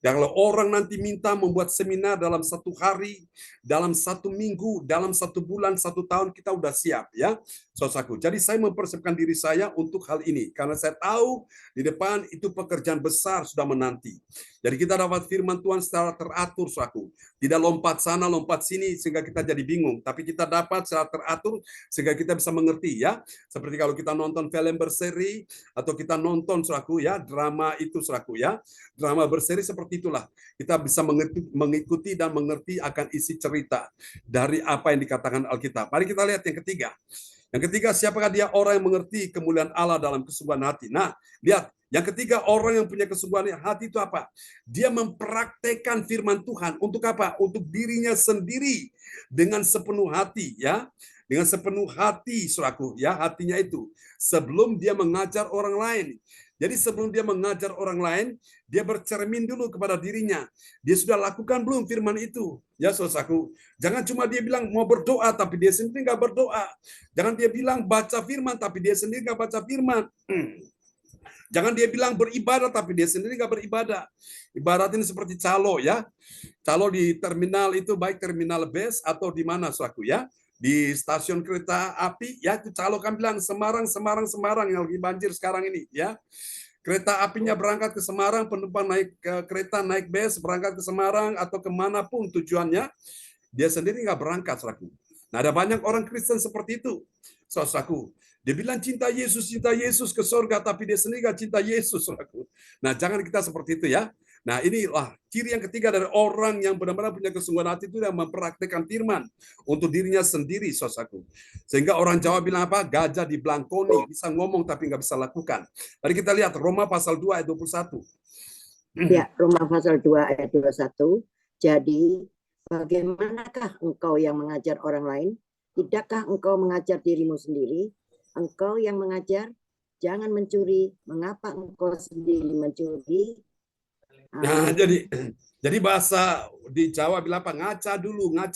Speaker 1: Dan kalau orang nanti minta membuat seminar dalam 1 hari, dalam 1 minggu, dalam 1 bulan, 1 tahun, kita udah siap ya, saudaraku. Jadi saya mempersiapkan diri saya untuk hal ini karena saya tahu di depan itu pekerjaan besar sudah menanti. Jadi kita dapat firman Tuhan secara teratur, saudaraku. Tidak lompat sana, lompat sini sehingga kita jadi bingung, tapi kita dapat secara teratur sehingga kita bisa mengerti ya. Seperti kalau kita nonton film berseri atau kita nonton, saudaraku ya, drama itu, saudaraku ya. Drama berseri seperti itulah. Kita bisa mengikuti dan mengerti akan isi cerita dari apa yang dikatakan Alkitab. Mari kita lihat yang ketiga. Yang ketiga, siapakah dia? Orang yang mengerti kemuliaan Allah dalam kesungguhan hati. Nah, lihat. Yang ketiga, orang yang punya kesungguhan hati itu apa? Dia mempraktekkan firman Tuhan. Untuk apa? Untuk dirinya sendiri dengan sepenuh hati, ya. Dengan sepenuh hati, saudaraku, ya, hatinya itu. Sebelum dia mengajar orang lain. Jadi sebelum dia mengajar orang lain, dia bercermin dulu kepada dirinya. Dia sudah lakukan belum firman itu? Ya, saudaraku. Jangan cuma dia bilang mau berdoa, tapi dia sendiri nggak berdoa. Jangan dia bilang baca firman, tapi dia sendiri nggak baca firman. Jangan dia bilang beribadah, tapi dia sendiri nggak beribadah. Ibarat ini seperti calo ya. Calo di terminal itu, baik terminal bus atau di mana, saudaraku ya. Di stasiun kereta api, ya itu calo kan bilang Semarang, Semarang, Semarang yang lagi banjir sekarang ini, ya. Kereta apinya berangkat ke Semarang, penumpang naik kereta, naik bus, berangkat ke Semarang atau kemanapun tujuannya, dia sendiri nggak berangkat, saudaraku. Nah, ada banyak orang Kristen seperti itu, saudaraku. Dia bilang cinta Yesus ke surga, tapi dia sendiri nggak cinta Yesus, saudaraku. Nah, jangan kita seperti itu ya. Nah, inilah ciri yang ketiga dari orang yang benar-benar punya kesungguhan hati itu yang mempraktikkan firman untuk dirinya sendiri, saudaraku. Sehingga orang Jawa bilang apa? Gajah di belangkoni, bisa ngomong tapi nggak bisa lakukan. Mari kita lihat Roma pasal 2 ayat 21.
Speaker 4: Ya, Roma pasal 2 ayat 21. Jadi, bagaimanakah engkau yang mengajar orang lain? Tidakkah engkau mengajar dirimu sendiri? Engkau yang mengajar, jangan mencuri. Mengapa engkau sendiri mencuri?
Speaker 1: Nah, jadi bahasa di Jawa bilang apa? Ngaca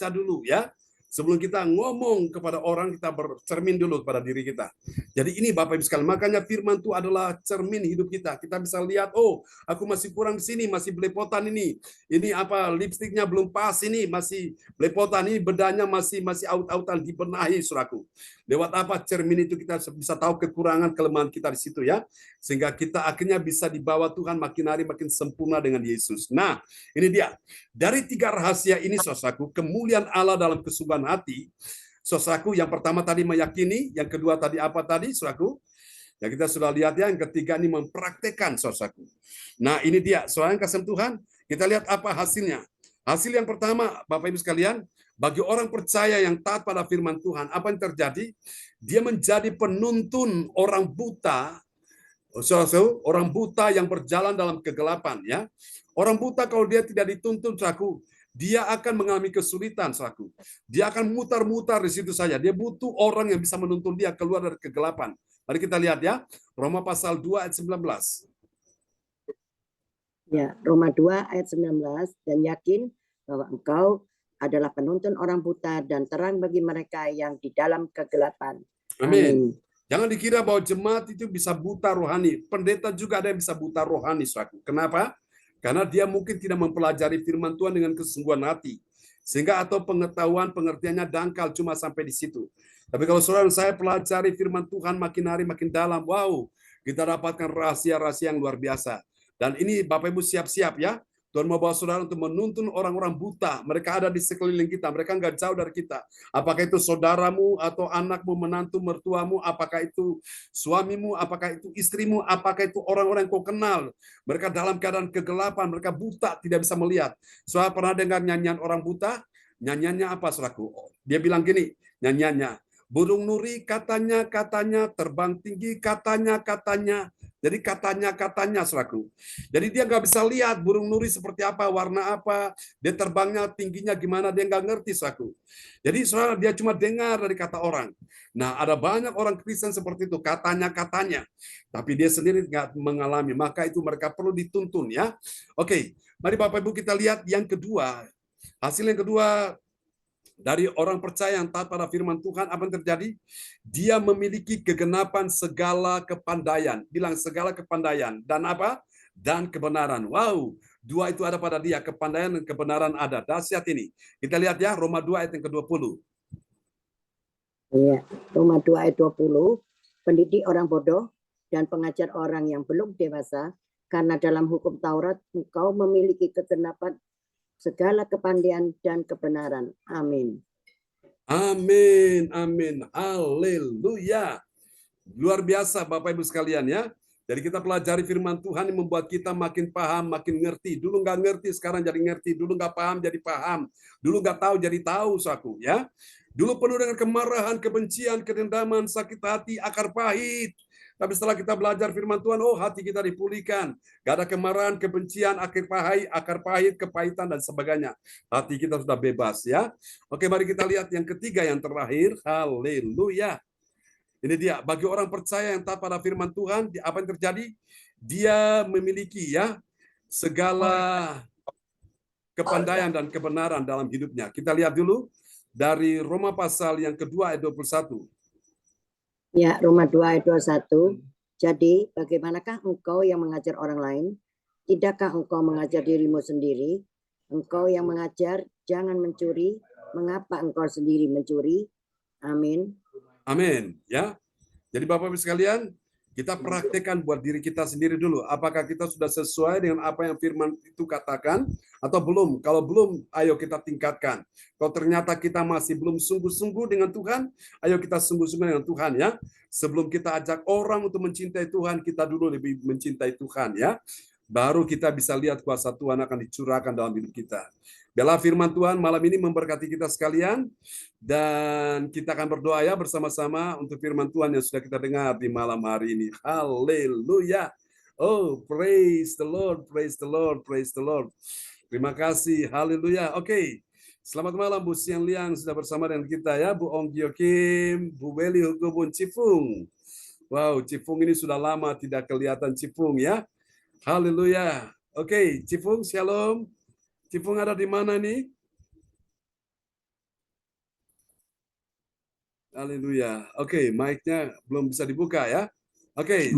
Speaker 1: dulu ya. Sebelum kita ngomong kepada orang, kita bercermin dulu kepada diri kita. Jadi ini Bapak Ibu sekalian, makanya firman itu adalah cermin hidup kita. Kita bisa lihat, oh, aku masih kurang di sini, masih belepotan ini. Ini apa, lipstiknya belum pas ini, masih belepotan ini, bedanya masih aut-autan, dibenahi, saudaraku. Lewat apa? Cermin itu kita bisa tahu kekurangan, kelemahan kita di situ ya. Sehingga kita akhirnya bisa dibawa Tuhan makin hari makin sempurna dengan Yesus. Nah, ini dia. Dari 3 rahasia ini, saudaraku, kemuliaan Allah dalam kesungguhan hati, saudaraku, yang pertama tadi meyakini, yang kedua tadi apa tadi, saudaraku? Ya kita sudah lihat ya, yang ketiga ini mempraktekkan, saudaraku. Nah, ini dia, saudara yang kasih Tuhan, kita lihat apa hasilnya. Hasil yang pertama, Bapak Ibu sekalian, bagi orang percaya yang taat pada firman Tuhan, apa yang terjadi? Dia menjadi penuntun orang buta, saudaraku, orang buta yang berjalan dalam kegelapan ya. Orang buta kalau dia tidak dituntun, saudaraku, dia akan mengalami kesulitan, saudaraku. Dia akan mutar-mutar di situ saja. Dia butuh orang yang bisa menuntun dia keluar dari kegelapan. Mari kita lihat ya, Roma pasal 2 ayat 19.
Speaker 4: Ya, Roma 2 ayat 19, dan yakin bahwa engkau adalah penuntun orang buta dan terang bagi mereka yang di dalam kegelapan.
Speaker 1: Amin. Jangan dikira bahwa jemaat itu bisa buta rohani. Pendeta juga ada yang bisa buta rohani, saudaraku. Kenapa? Karena dia mungkin tidak mempelajari firman Tuhan dengan kesungguhan hati. Sehingga atau pengetahuan, pengertiannya dangkal cuma sampai di situ. Tapi kalau saudara saya pelajari firman Tuhan makin hari makin dalam, wow, kita dapatkan rahasia-rahasia yang luar biasa. Dan ini Bapak Ibu siap-siap ya. Tuhan mau bawa saudara untuk menuntun orang-orang buta. Mereka ada di sekeliling kita. Mereka nggak jauh dari kita. Apakah itu saudaramu atau anakmu, menantu, mertuamu, apakah itu suamimu, apakah itu istrimu, apakah itu orang-orang yang kau kenal. Mereka dalam keadaan kegelapan, mereka buta, tidak bisa melihat. Saudara pernah dengar nyanyian orang buta? Nyanyiannya apa, saudaraku? Dia bilang gini, nyanyiannya. Burung nuri katanya, terbang tinggi katanya. Jadi katanya, saudaraku. Jadi dia nggak bisa lihat burung nuri seperti apa, warna apa, dia terbangnya tingginya gimana, dia nggak ngerti, saudaraku. Jadi saudara, dia cuma dengar dari kata orang. Nah, ada banyak orang Kristen seperti itu, katanya, tapi dia sendiri nggak mengalami. Maka itu mereka perlu dituntun ya. Oke, mari Bapak Ibu kita lihat yang kedua. Hasil yang kedua dari orang percaya yang taat pada firman Tuhan, apa yang terjadi? Dia memiliki kegenapan segala kepandaian. Bilang segala kepandaian. Dan apa? Dan kebenaran. Wow, Dua itu ada pada dia, kepandaian dan kebenaran ada. Dahsyat ini. Kita lihat ya, Roma 2 ayat yang ke-20.
Speaker 4: Iya, Roma 2 ayat 20, pendidik orang bodoh dan pengajar orang yang belum dewasa, karena dalam hukum Taurat engkau memiliki kegenapan segala kepandaian dan kebenaran. Amin.
Speaker 1: Amin, amin, haleluya. Luar biasa Bapak Ibu sekalian ya. Jadi kita pelajari firman Tuhan yang membuat kita makin paham, makin ngerti. Dulu nggak ngerti, sekarang jadi ngerti. Dulu nggak paham, jadi paham. Dulu nggak tahu, jadi tahu, saudaraku ya. Dulu penuh dengan kemarahan, kebencian, kedendaman, sakit hati, akar pahit. Tapi setelah kita belajar firman Tuhan, oh hati kita dipulihkan. Gak ada kemarahan, kebencian, akar pahit, kepahitan, dan sebagainya. Hati kita sudah bebas ya. Oke, mari kita lihat yang ketiga, yang terakhir. Haleluya. Ini dia, bagi orang percaya yang taat pada firman Tuhan, apa yang terjadi? Dia memiliki ya segala kepandaian dan kebenaran dalam hidupnya. Kita lihat dulu dari Roma pasal yang kedua ayat 21.
Speaker 4: Ya, Roma 2 ayat 21. Jadi, bagaimanakah engkau yang mengajar orang lain? Tidakkah engkau mengajar dirimu sendiri? Engkau yang mengajar, jangan mencuri. Mengapa engkau sendiri mencuri? Amin.
Speaker 1: Amin. Ya. Jadi Bapak Ibu sekalian, kita praktekkan buat diri kita sendiri dulu. Apakah kita sudah sesuai dengan apa yang firman itu katakan atau belum? Kalau belum, ayo kita tingkatkan. Kalau ternyata kita masih belum sungguh-sungguh dengan Tuhan, ayo kita sungguh-sungguh dengan Tuhan ya. Sebelum kita ajak orang untuk mencintai Tuhan, kita dulu lebih mencintai Tuhan ya. Baru kita bisa lihat kuasa Tuhan akan dicurahkan dalam hidup kita. Biarlah firman Tuhan malam ini memberkati kita sekalian. Dan kita akan berdoa ya bersama-sama untuk firman Tuhan yang sudah kita dengar di malam hari ini. Haleluya. Oh, praise the Lord, praise the Lord, praise the Lord. Terima kasih, haleluya. Oke, selamat malam Bu Siang Liang sudah bersama dengan kita ya. Bu Ong Gio Kim, Bu Weli Hukubun Cipung. Wow, Cipung ini sudah lama tidak kelihatan Cipung ya. Haleluya. Oke, Cipung, shalom. Cipung ada di mana nih? Haleluya. Oke, mic-nya belum bisa dibuka ya. Oke.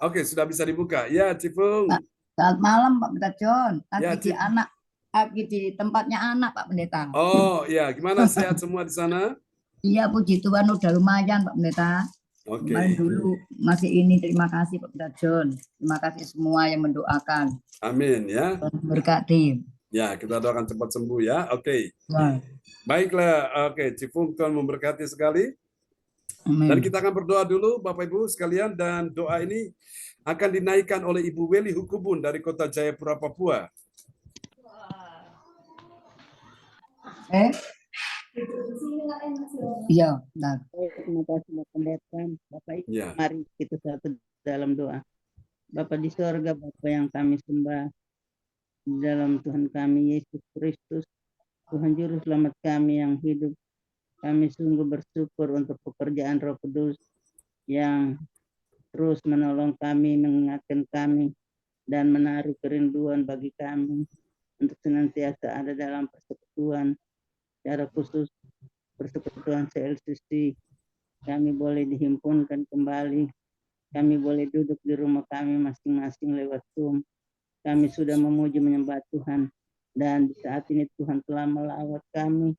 Speaker 1: Oke, sudah bisa dibuka. Ya, Cipung.
Speaker 5: Selamat malam Pak Pendeta John.
Speaker 1: Ya,
Speaker 5: Lagi di tempatnya anak Pak Pendeta.
Speaker 1: Oh, ya. Gimana sehat semua di sana?
Speaker 5: Iya, puji Tuhan udah lumayan Pak Pendeta.
Speaker 1: Oke.
Speaker 5: Kemarin dulu masih ini, terima kasih Pak Pendeta John. Terima kasih semua yang mendoakan.
Speaker 1: Amin ya.
Speaker 5: Berkati.
Speaker 1: Ya, kita doakan cepat sembuh ya. Oke.
Speaker 5: Ya.
Speaker 1: Baiklah, oke, Cipung, Tuhan memberkati sekali.
Speaker 5: Amin.
Speaker 1: Dan kita akan berdoa dulu, Bapak Ibu sekalian, dan doa ini akan dinaikkan oleh Ibu Weli Hukubun dari Kota Jayapura, Papua.
Speaker 5: Iya, benar. Terima kasih Bapak Pendeta. Bapak Ibu,
Speaker 1: Ya.
Speaker 5: mari kita satu dalam doa. Bapak di sorga, Bapak yang kami sembah, di dalam Tuhan kami Yesus Kristus, Tuhan Juru Selamat kami yang hidup. Kami sungguh bersyukur untuk pekerjaan Roh Kudus yang terus menolong kami, mengingatkan kami, dan menaruh kerinduan bagi kami untuk senantiasa ada dalam persekutuan, secara khusus persekutuan CLCC. Kami boleh dihimpunkan kembali, kami boleh duduk di rumah kami masing-masing lewat Zoom. Kami sudah memuji menyembah Tuhan, dan saat ini Tuhan telah melawat kami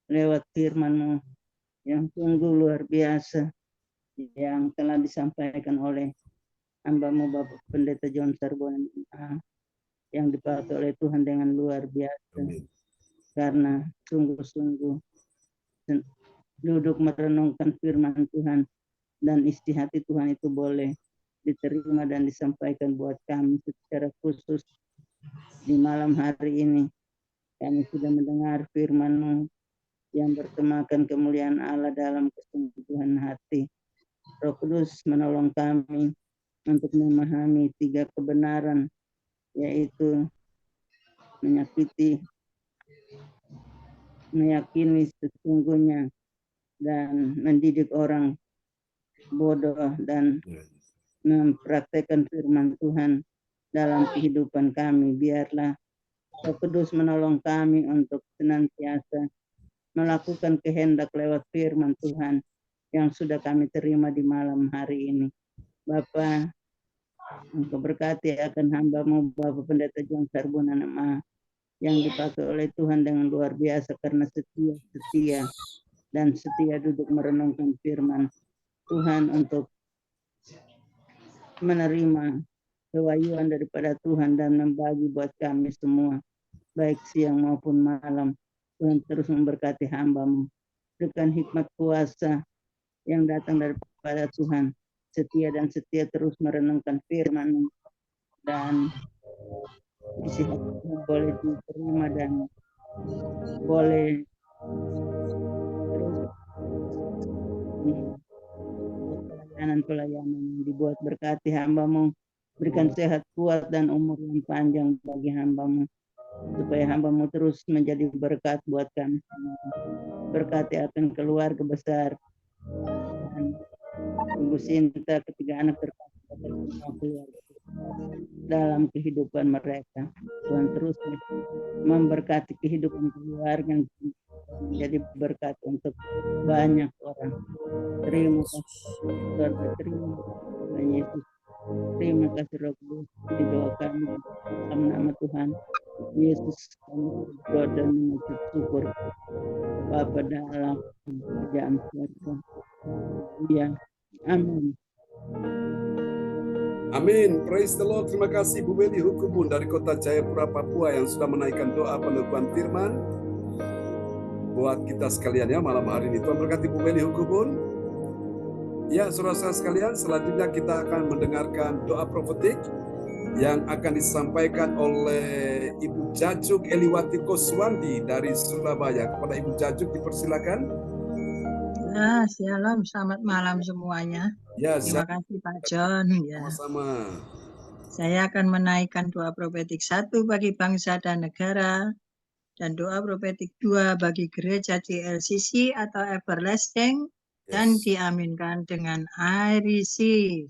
Speaker 5: lewat firman-Mu yang sungguh luar biasa yang telah disampaikan oleh hamba-Mu Bapak Pendeta John Sarbonan yang dipakai oleh Tuhan dengan luar biasa.
Speaker 1: Amin.
Speaker 5: Karena sungguh-sungguh duduk merenungkan firman Tuhan dan isi hati Tuhan itu boleh diterima dan disampaikan buat kami secara khusus di malam hari ini. Kami sudah mendengar firman-Mu yang bertemakan kemuliaan Allah dalam kesungguhan hati. Roh Kudus menolong kami untuk memahami 3 kebenaran, yaitu meyakini sesungguhnya, dan mendidik orang bodoh, dan mempraktekkan firman Tuhan dalam kehidupan kami. Biarlah Roh Kudus menolong kami untuk senantiasa melakukan kehendak lewat firman Tuhan yang sudah kami terima di malam hari ini. Bapa, Engkau berkati akan hamba-Mu Bapak Pendeta John Sarbuna Nama yang dipakai oleh Tuhan dengan luar biasa karena setia dan setia duduk merenungkan firman Tuhan untuk menerima kewahyuan daripada Tuhan dan membagi buat kami semua baik siang maupun malam. Tuhan terus memberkati hamba-Mu dengan hikmat kuasa yang datang daripada Tuhan, setia terus merenungkan firman dan isi hati boleh diterima dan boleh terus pelayanan yang dibuat. Berkati hamba-Mu, berikan sehat kuat dan umur yang panjang bagi hamba-Mu, supaya hamba-Mu terus menjadi berkat buat kami. Berkati akan keluarga besar dan Ibu Sinta, ketiga anak terkasih keluarga dalam kehidupan mereka. Tuhan terus memberkati kehidupan keluarga yang menjadi berkat untuk banyak orang. Terima kasih keluarga, terima kasih Yesus. Terima kasih Roh Kudus di doa kami dalam nama Tuhan Yesus. Kami berdoa dan mengucap syukur Bapa dalam kerajaan surga. Ya, amin.
Speaker 1: Amin. Praise the Lord. Terima kasih Bu Beli Hukubun dari Kota Jayapura, Papua yang sudah menaikkan doa peneguhan firman buat kita sekalian ya malam hari ini. Tuhan berkati Bu Beli Hukubun. Ya, saudara-saudara sekalian, selanjutnya kita akan mendengarkan doa profetik yang akan disampaikan oleh Ibu Jajuk Eliwati Koswandi dari Surabaya. Kepada Ibu Jajuk dipersilakan.
Speaker 6: Ya, shalom, selamat malam semuanya.
Speaker 1: Ya,
Speaker 6: Terima kasih Pak John. Ya.
Speaker 1: Sama-sama.
Speaker 6: Saya akan menaikkan doa profetik 1 bagi bangsa dan negara dan doa profetik 2 bagi gereja GLCC atau Everlasting dan diaminkan dengan I receive.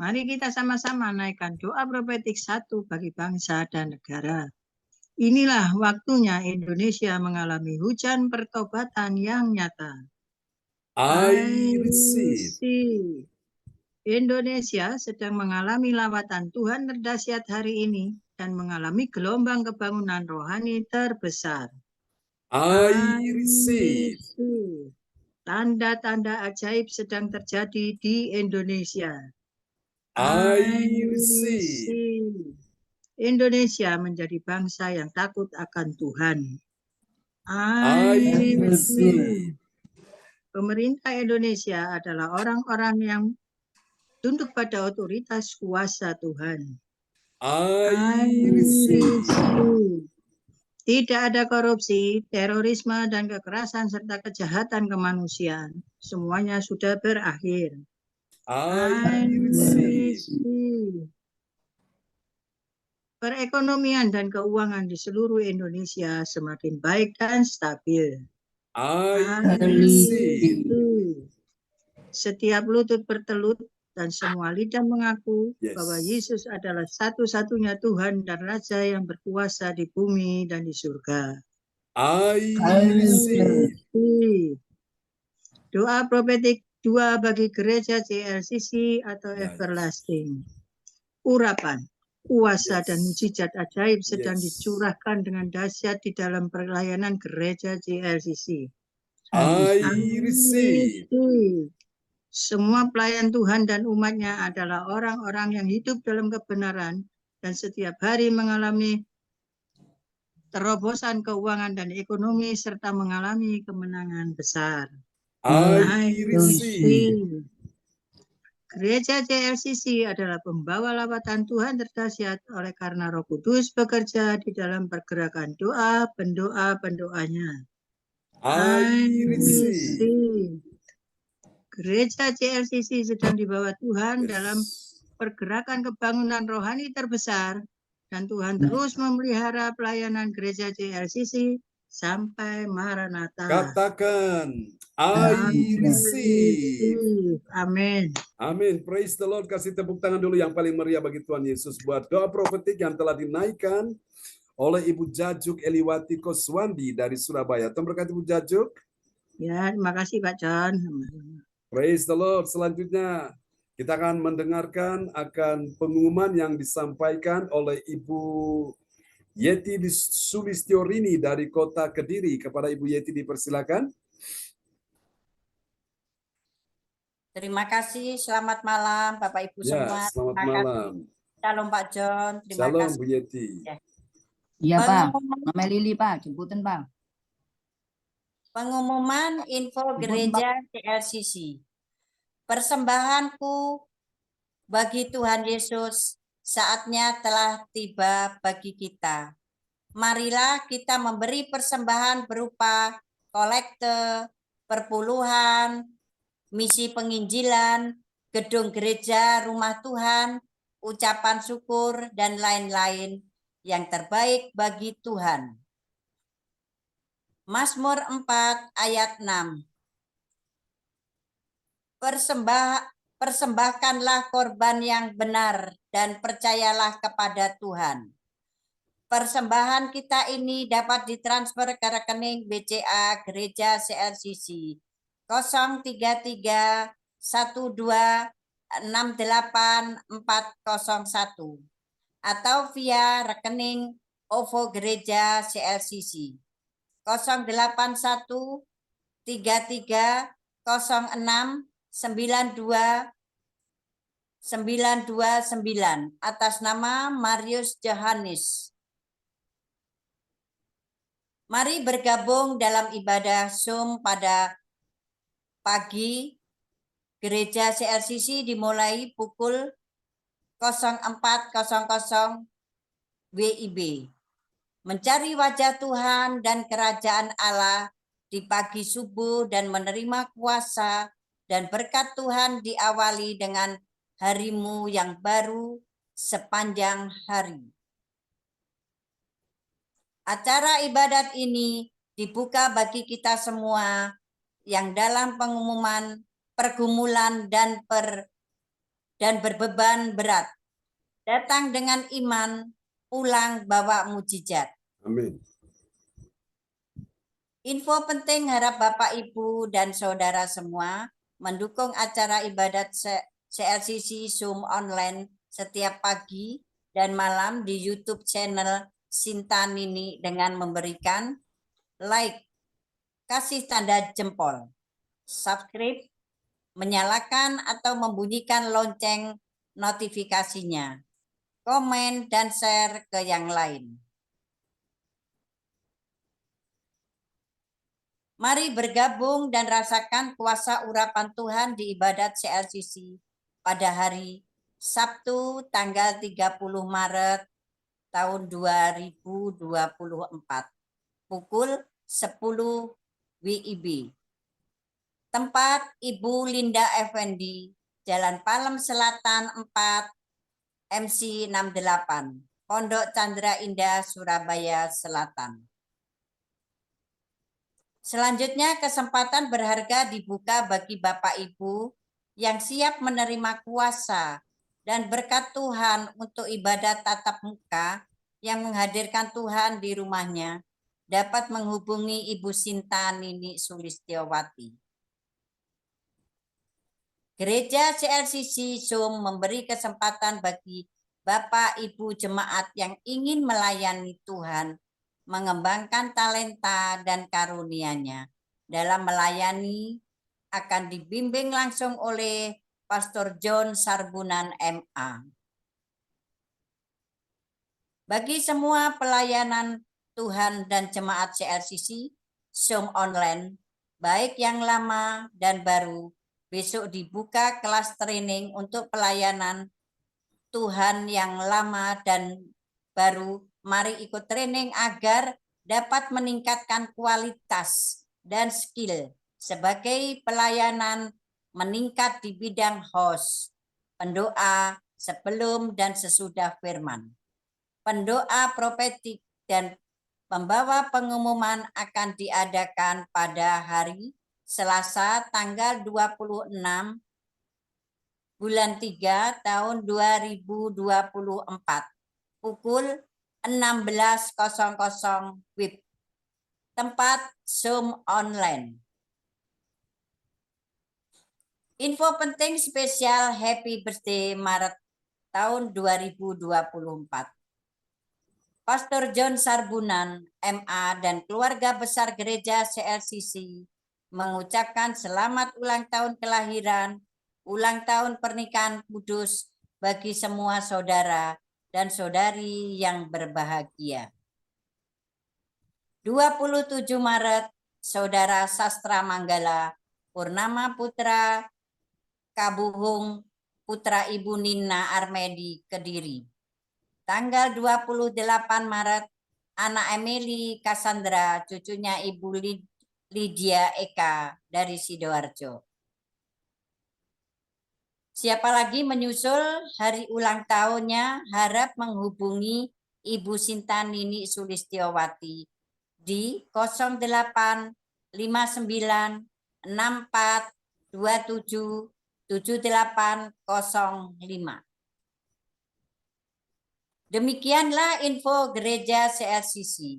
Speaker 6: Mari kita sama-sama naikkan doa profetik 1 bagi bangsa dan negara. Inilah waktunya Indonesia mengalami hujan pertobatan yang nyata.
Speaker 1: I receive.
Speaker 6: Indonesia sedang mengalami lawatan Tuhan terdahsyat hari ini dan mengalami gelombang kebangunan rohani terbesar.
Speaker 1: I receive.
Speaker 6: Tanda-tanda ajaib sedang terjadi di Indonesia.
Speaker 1: I receive.
Speaker 6: Indonesia menjadi bangsa yang takut akan Tuhan.
Speaker 1: I receive.
Speaker 6: Pemerintah Indonesia adalah orang-orang yang tunduk pada otoritas kuasa Tuhan.
Speaker 1: I receive.
Speaker 6: Tidak ada korupsi, terorisme, dan kekerasan serta kejahatan kemanusiaan. Semuanya sudah berakhir.
Speaker 1: I receive.
Speaker 6: Perekonomian dan keuangan di seluruh Indonesia semakin baik dan stabil.
Speaker 1: I receive.
Speaker 6: Setiap lutut bertelut dan semua lidah mengaku bahwa Yesus adalah satu-satunya Tuhan dan Raja yang berkuasa di bumi dan di surga.
Speaker 1: I receive.
Speaker 6: Doa profetik 2 bagi gereja GLCC atau Everlasting. Urapan, kuasa dan mujizat ajaib sedang dicurahkan dengan dahsyat di dalam pelayanan gereja GLCC.
Speaker 1: I receive.
Speaker 6: Semua pelayan Tuhan dan umatnya adalah orang-orang yang hidup dalam kebenaran dan setiap hari mengalami terobosan keuangan dan ekonomi serta mengalami kemenangan besar.
Speaker 1: I receive.
Speaker 6: Gereja GLCC adalah pembawa lawatan Tuhan terdahsyat oleh karena Roh Kudus bekerja di dalam pergerakan doa pendoa-pendoanya.
Speaker 1: I receive.
Speaker 6: Gereja GLCC sedang dibawa Tuhan dalam pergerakan kebangunan rohani terbesar dan Tuhan terus memelihara pelayanan gereja GLCC sampai Maranatha.
Speaker 1: Katakan, I receive.
Speaker 6: Amin.
Speaker 1: Amin. Praise the Lord. Kasih tepuk tangan dulu yang paling meriah bagi Tuhan Yesus buat doa profetik yang telah dinaikkan oleh Ibu Jajuk Eliwati Koswandi dari Surabaya. Tuhan berkati Ibu Jajuk.
Speaker 6: Ya, terima kasih Pak John.
Speaker 1: Praise the Lord. Selanjutnya Kita akan mendengarkan akan pengumuman yang disampaikan oleh Ibu Yeti Sulistiorini dari Kota Kediri. Kepada Ibu Yeti dipersilakan.
Speaker 7: Terima kasih, selamat malam Bapak Ibu
Speaker 1: Ya,
Speaker 7: semua.
Speaker 1: selamat
Speaker 7: Terima kasih.
Speaker 1: malam.
Speaker 7: Shalom Pak John, terima
Speaker 1: Shalom
Speaker 7: kasih.
Speaker 1: Bu Yeti.
Speaker 7: Ya.
Speaker 8: Iya Pak,
Speaker 7: Pengumuman,
Speaker 8: namanya Lili Pak, jemputin Pak.
Speaker 7: pengumuman info
Speaker 8: Jemput,
Speaker 7: gereja CLCC. Persembahanku bagi Tuhan Yesus saatnya telah tiba bagi kita. Marilah kita memberi persembahan berupa kolekte, perpuluhan, misi penginjilan, gedung gereja, rumah Tuhan, ucapan syukur, dan lain-lain yang terbaik bagi Tuhan. Mazmur 4 ayat 6. Persembahkanlah korban yang benar dan percayalah kepada Tuhan. Persembahan kita ini dapat ditransfer ke rekening BCA Gereja CLCC 033 12 68 401 atau via rekening OVO Gereja CLCC 081 33 06 92 929 atas nama Marius Johannes. Mari bergabung dalam ibadah Zoom pada pagi. Gereja CLCC dimulai pukul 04.00 WIB. Mencari wajah Tuhan dan kerajaan Allah di pagi subuh dan menerima kuasa dan berkat Tuhan diawali dengan harimu yang baru sepanjang hari. Acara ibadat ini dibuka bagi kita semua yang dalam pengumuman, pergumulan, dan berbeban berat. Datang dengan iman, pulang bawa mujizat.
Speaker 1: Amin.
Speaker 7: Info penting harap Bapak, Ibu, dan Saudara semua mendukung acara ibadat CLCC Zoom online setiap pagi dan malam di YouTube channel Sinta Nini dengan memberikan like, kasih tanda jempol, subscribe, menyalakan atau membunyikan lonceng notifikasinya, komen, dan share ke yang lain. Mari bergabung dan rasakan kuasa urapan Tuhan di ibadat CLCC pada hari Sabtu tanggal 30 Maret tahun 2024 pukul 10 WIB. Tempat Ibu Linda Effendi, Jalan Palem Selatan 4, MC 68, Pondok Chandra Indah, Surabaya Selatan. Selanjutnya kesempatan berharga dibuka bagi Bapak Ibu yang siap menerima kuasa dan berkat Tuhan untuk ibadat tatap muka yang menghadirkan Tuhan di rumahnya, dapat menghubungi Ibu Sinta Nini Sulistiowati. Gereja CLCC Zoom memberi kesempatan bagi Bapak Ibu jemaat yang ingin melayani Tuhan, mengembangkan talenta dan karunia-Nya. Dalam melayani akan dibimbing langsung oleh Pastor John Sarbunan MA. Bagi semua pelayanan Tuhan dan jemaat CLCC Zoom online, baik yang lama dan baru, besok dibuka kelas training untuk pelayanan Tuhan yang lama dan baru. Mari ikut training agar dapat meningkatkan kualitas dan skill sebagai pelayanan meningkat di bidang host, pendoa sebelum dan sesudah firman, pendoa profetik, dan pembawa pengumuman akan diadakan pada hari Selasa tanggal 26 bulan 3 tahun 2024 pukul 16.00 WIB. Tempat Zoom online. Info penting spesial Happy Birthday Maret tahun 2024. Pastor John Sarbunan, MA, dan keluarga besar gereja CLCC mengucapkan selamat ulang tahun kelahiran, ulang tahun pernikahan kudus bagi semua saudara dan saudari yang berbahagia. 27 Maret, Saudara Sastra Manggala, Purnama Putra Kabuhung, putra Ibu Nina Armedi, Kediri. Tanggal 28 Maret, anak Emily Cassandra, cucunya Ibu Lydia Eka dari Sidoarjo. Siapa lagi menyusul hari ulang tahunnya, harap menghubungi Ibu Sinta Nini Sulistiowati di 08 59 64 27 7805. Demikianlah info Gereja CLCC.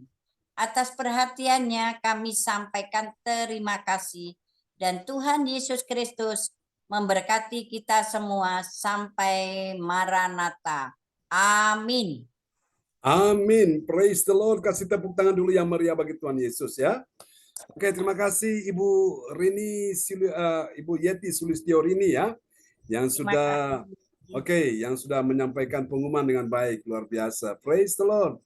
Speaker 7: Atas perhatiannya kami sampaikan terima kasih dan Tuhan Yesus Kristus memberkati kita semua sampai Maranatha. Amin.
Speaker 1: Amin. Praise the Lord. Kasih tepuk tangan dulu yang meriah bagi Tuhan Yesus ya. Oke, terima kasih Ibu Rini, Ibu Yeti Sulistyo Rini ya, yang sudah yang sudah menyampaikan pengumuman dengan baik, luar biasa. Praise the Lord.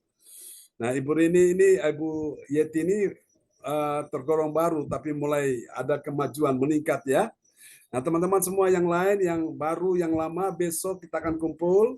Speaker 1: Nah, Ibu Rini ini, Ibu Yeti ini tergolong baru, tapi mulai ada kemajuan meningkat ya. Nah, teman-teman semua yang lain, yang baru, yang lama, besok kita akan kumpul.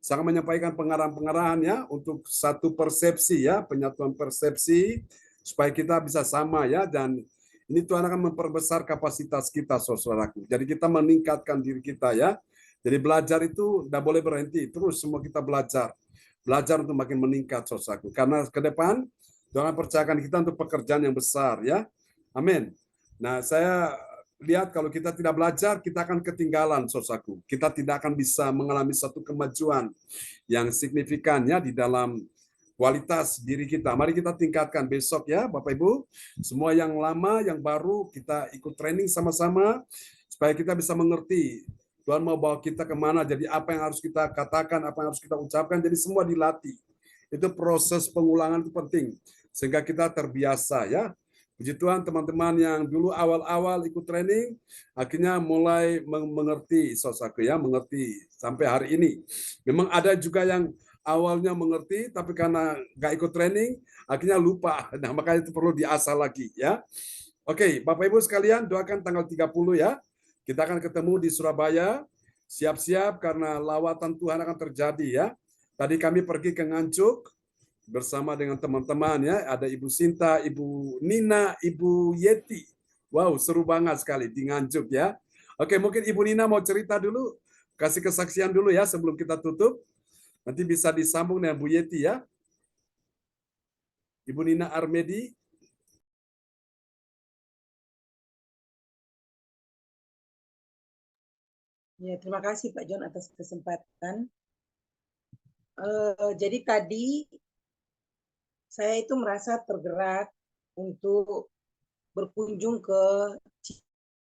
Speaker 1: Saya akan menyampaikan pengarahan-pengarahan ya untuk satu persepsi ya, penyatuan persepsi supaya kita bisa sama ya, dan ini Tuhan akan memperbesar kapasitas kita saudaraku. Jadi kita meningkatkan diri kita ya. Jadi belajar itu tidak boleh berhenti, terus semua kita belajar untuk makin meningkat saudaraku. Karena ke depan Tuhan percayakan kita untuk pekerjaan yang besar ya. Amin. Nah, saya lihat kalau kita tidak belajar, kita akan ketinggalan, saudaraku. Kita tidak akan bisa mengalami satu kemajuan yang signifikan ya di dalam kualitas diri kita. Mari kita tingkatkan besok ya, Bapak Ibu. Semua yang lama, yang baru, kita ikut training sama-sama supaya kita bisa mengerti Tuhan mau bawa kita kemana. Jadi apa yang harus kita katakan, apa yang harus kita ucapkan. Jadi semua dilatih. Itu proses pengulangan itu penting sehingga kita terbiasa ya. Puji Tuhan, teman-teman yang dulu awal-awal ikut training, akhirnya mulai mengerti, saudaraku ya, mengerti sampai hari ini. Memang ada juga yang awalnya mengerti, tapi karena nggak ikut training, akhirnya lupa. Nah, makanya itu perlu diasah lagi ya. Oke, Bapak Ibu sekalian, doakan tanggal 30 ya. Kita akan ketemu di Surabaya. Siap-siap karena lawatan Tuhan akan terjadi ya. Tadi kami pergi ke Nganjuk, bersama dengan teman-teman ya, ada Ibu Sinta, Ibu Nina, Ibu Yeti. Wow, seru banget sekali di Nganjuk ya. Oke, mungkin Ibu Nina mau cerita dulu, kasih kesaksian dulu ya sebelum kita tutup. Nanti bisa disambung dengan Bu Yeti ya. Ibu Nina Armedi.
Speaker 9: Ya, terima kasih Pak John atas kesempatan. Jadi tadi saya itu merasa tergerak untuk berkunjung ke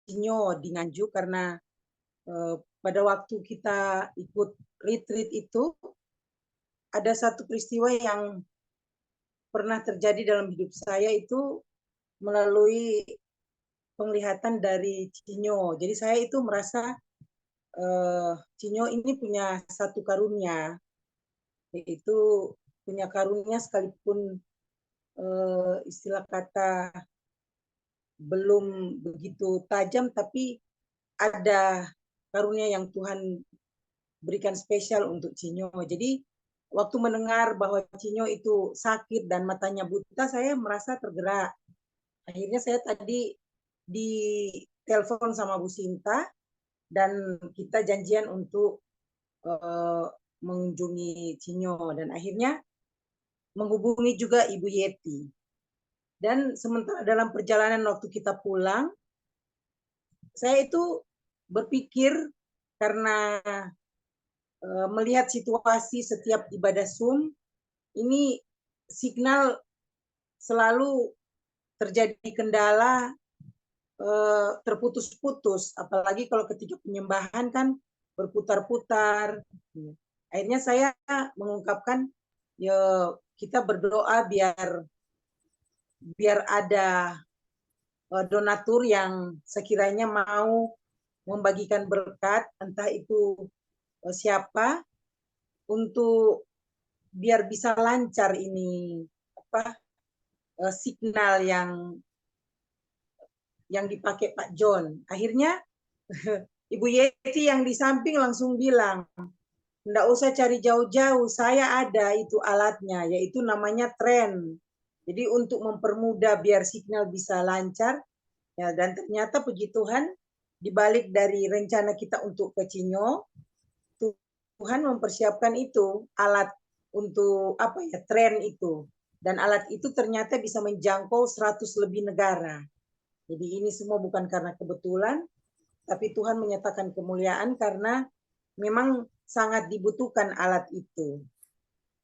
Speaker 9: Cinyo di Nganjuk karena pada waktu kita ikut retreat itu ada satu peristiwa yang pernah terjadi dalam hidup saya itu melalui penglihatan dari Cinyo. Jadi saya itu merasa Cinyo ini punya satu karunia, yaitu punya karunia sekalipun istilah kata belum begitu tajam, tapi ada karunia yang Tuhan berikan spesial untuk Cinyo. Jadi waktu mendengar bahwa Cinyo itu sakit dan matanya buta, saya merasa tergerak. Akhirnya saya tadi ditelepon sama Bu Sinta dan kita janjian untuk mengunjungi Cinyo, dan akhirnya menghubungi juga Ibu Yeti. Dan sementara dalam perjalanan waktu kita pulang, saya itu berpikir karena melihat situasi setiap ibadah Zoom, ini signal selalu terjadi kendala terputus-putus, apalagi kalau ketika penyembahan kan berputar-putar. Akhirnya saya mengungkapkan, ya kita berdoa biar ada donatur yang sekiranya mau membagikan berkat, entah itu siapa, untuk biar bisa lancar ini signal yang dipakai Pak John. Akhirnya Ibu Yeti yang di samping langsung bilang, enggak usah cari jauh-jauh, saya ada itu alatnya, yaitu namanya tren. Jadi untuk mempermudah biar signal bisa lancar, ya, dan ternyata puji Tuhan, dibalik dari rencana kita untuk ke Cinyo, Tuhan mempersiapkan itu, alat untuk tren itu. Dan alat itu ternyata bisa menjangkau 100 lebih negara. Jadi ini semua bukan karena kebetulan, tapi Tuhan menyatakan kemuliaan karena memang sangat dibutuhkan alat itu.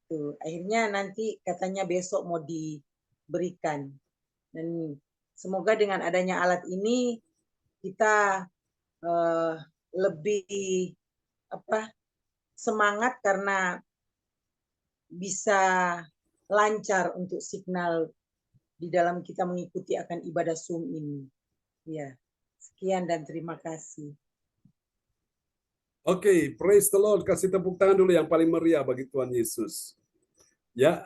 Speaker 9: Tuh, akhirnya nanti katanya besok mau diberikan. Dan semoga dengan adanya alat ini kita lebih semangat karena bisa lancar untuk signal di dalam kita mengikuti akan ibadah Zoom ini. Ya, sekian dan terima kasih.
Speaker 1: Oke, praise the Lord. Kasih tepuk tangan dulu yang paling meriah bagi Tuhan Yesus. Ya,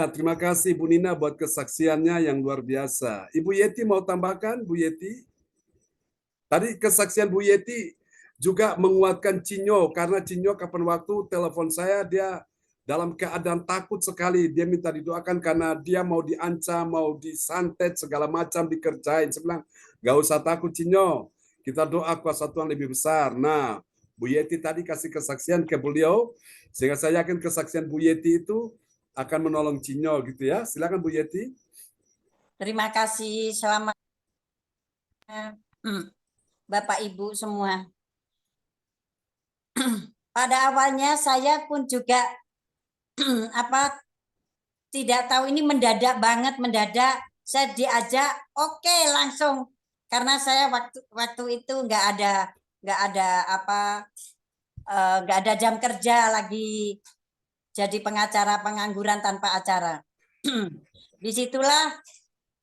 Speaker 1: terima kasih Bu Nina buat kesaksiannya yang luar biasa. Ibu Yeti mau tambahkan, Bu Yeti? Tadi kesaksian Bu Yeti juga menguatkan Cinyo, karena Cinyo kapan waktu telepon saya, dia dalam keadaan takut sekali. Dia minta didoakan karena dia mau diancam, mau disantet, segala macam dikerjain. Saya bilang, gak usah takut Cinyo, kita doa kuasa Tuhan lebih besar. Nah, Bu Yeti tadi kasih kesaksian ke beliau, sehingga saya yakin kesaksian Bu Yeti itu akan menolong Cinyo gitu ya. Silakan Bu Yeti.
Speaker 7: Terima kasih, selamat Bapak Ibu semua. Pada awalnya saya pun juga tidak tahu, ini mendadak banget, mendadak saya diajak, oke, langsung, karena saya waktu itu nggak ada jam kerja, lagi jadi pengacara pengangguran tanpa acara. Disitulah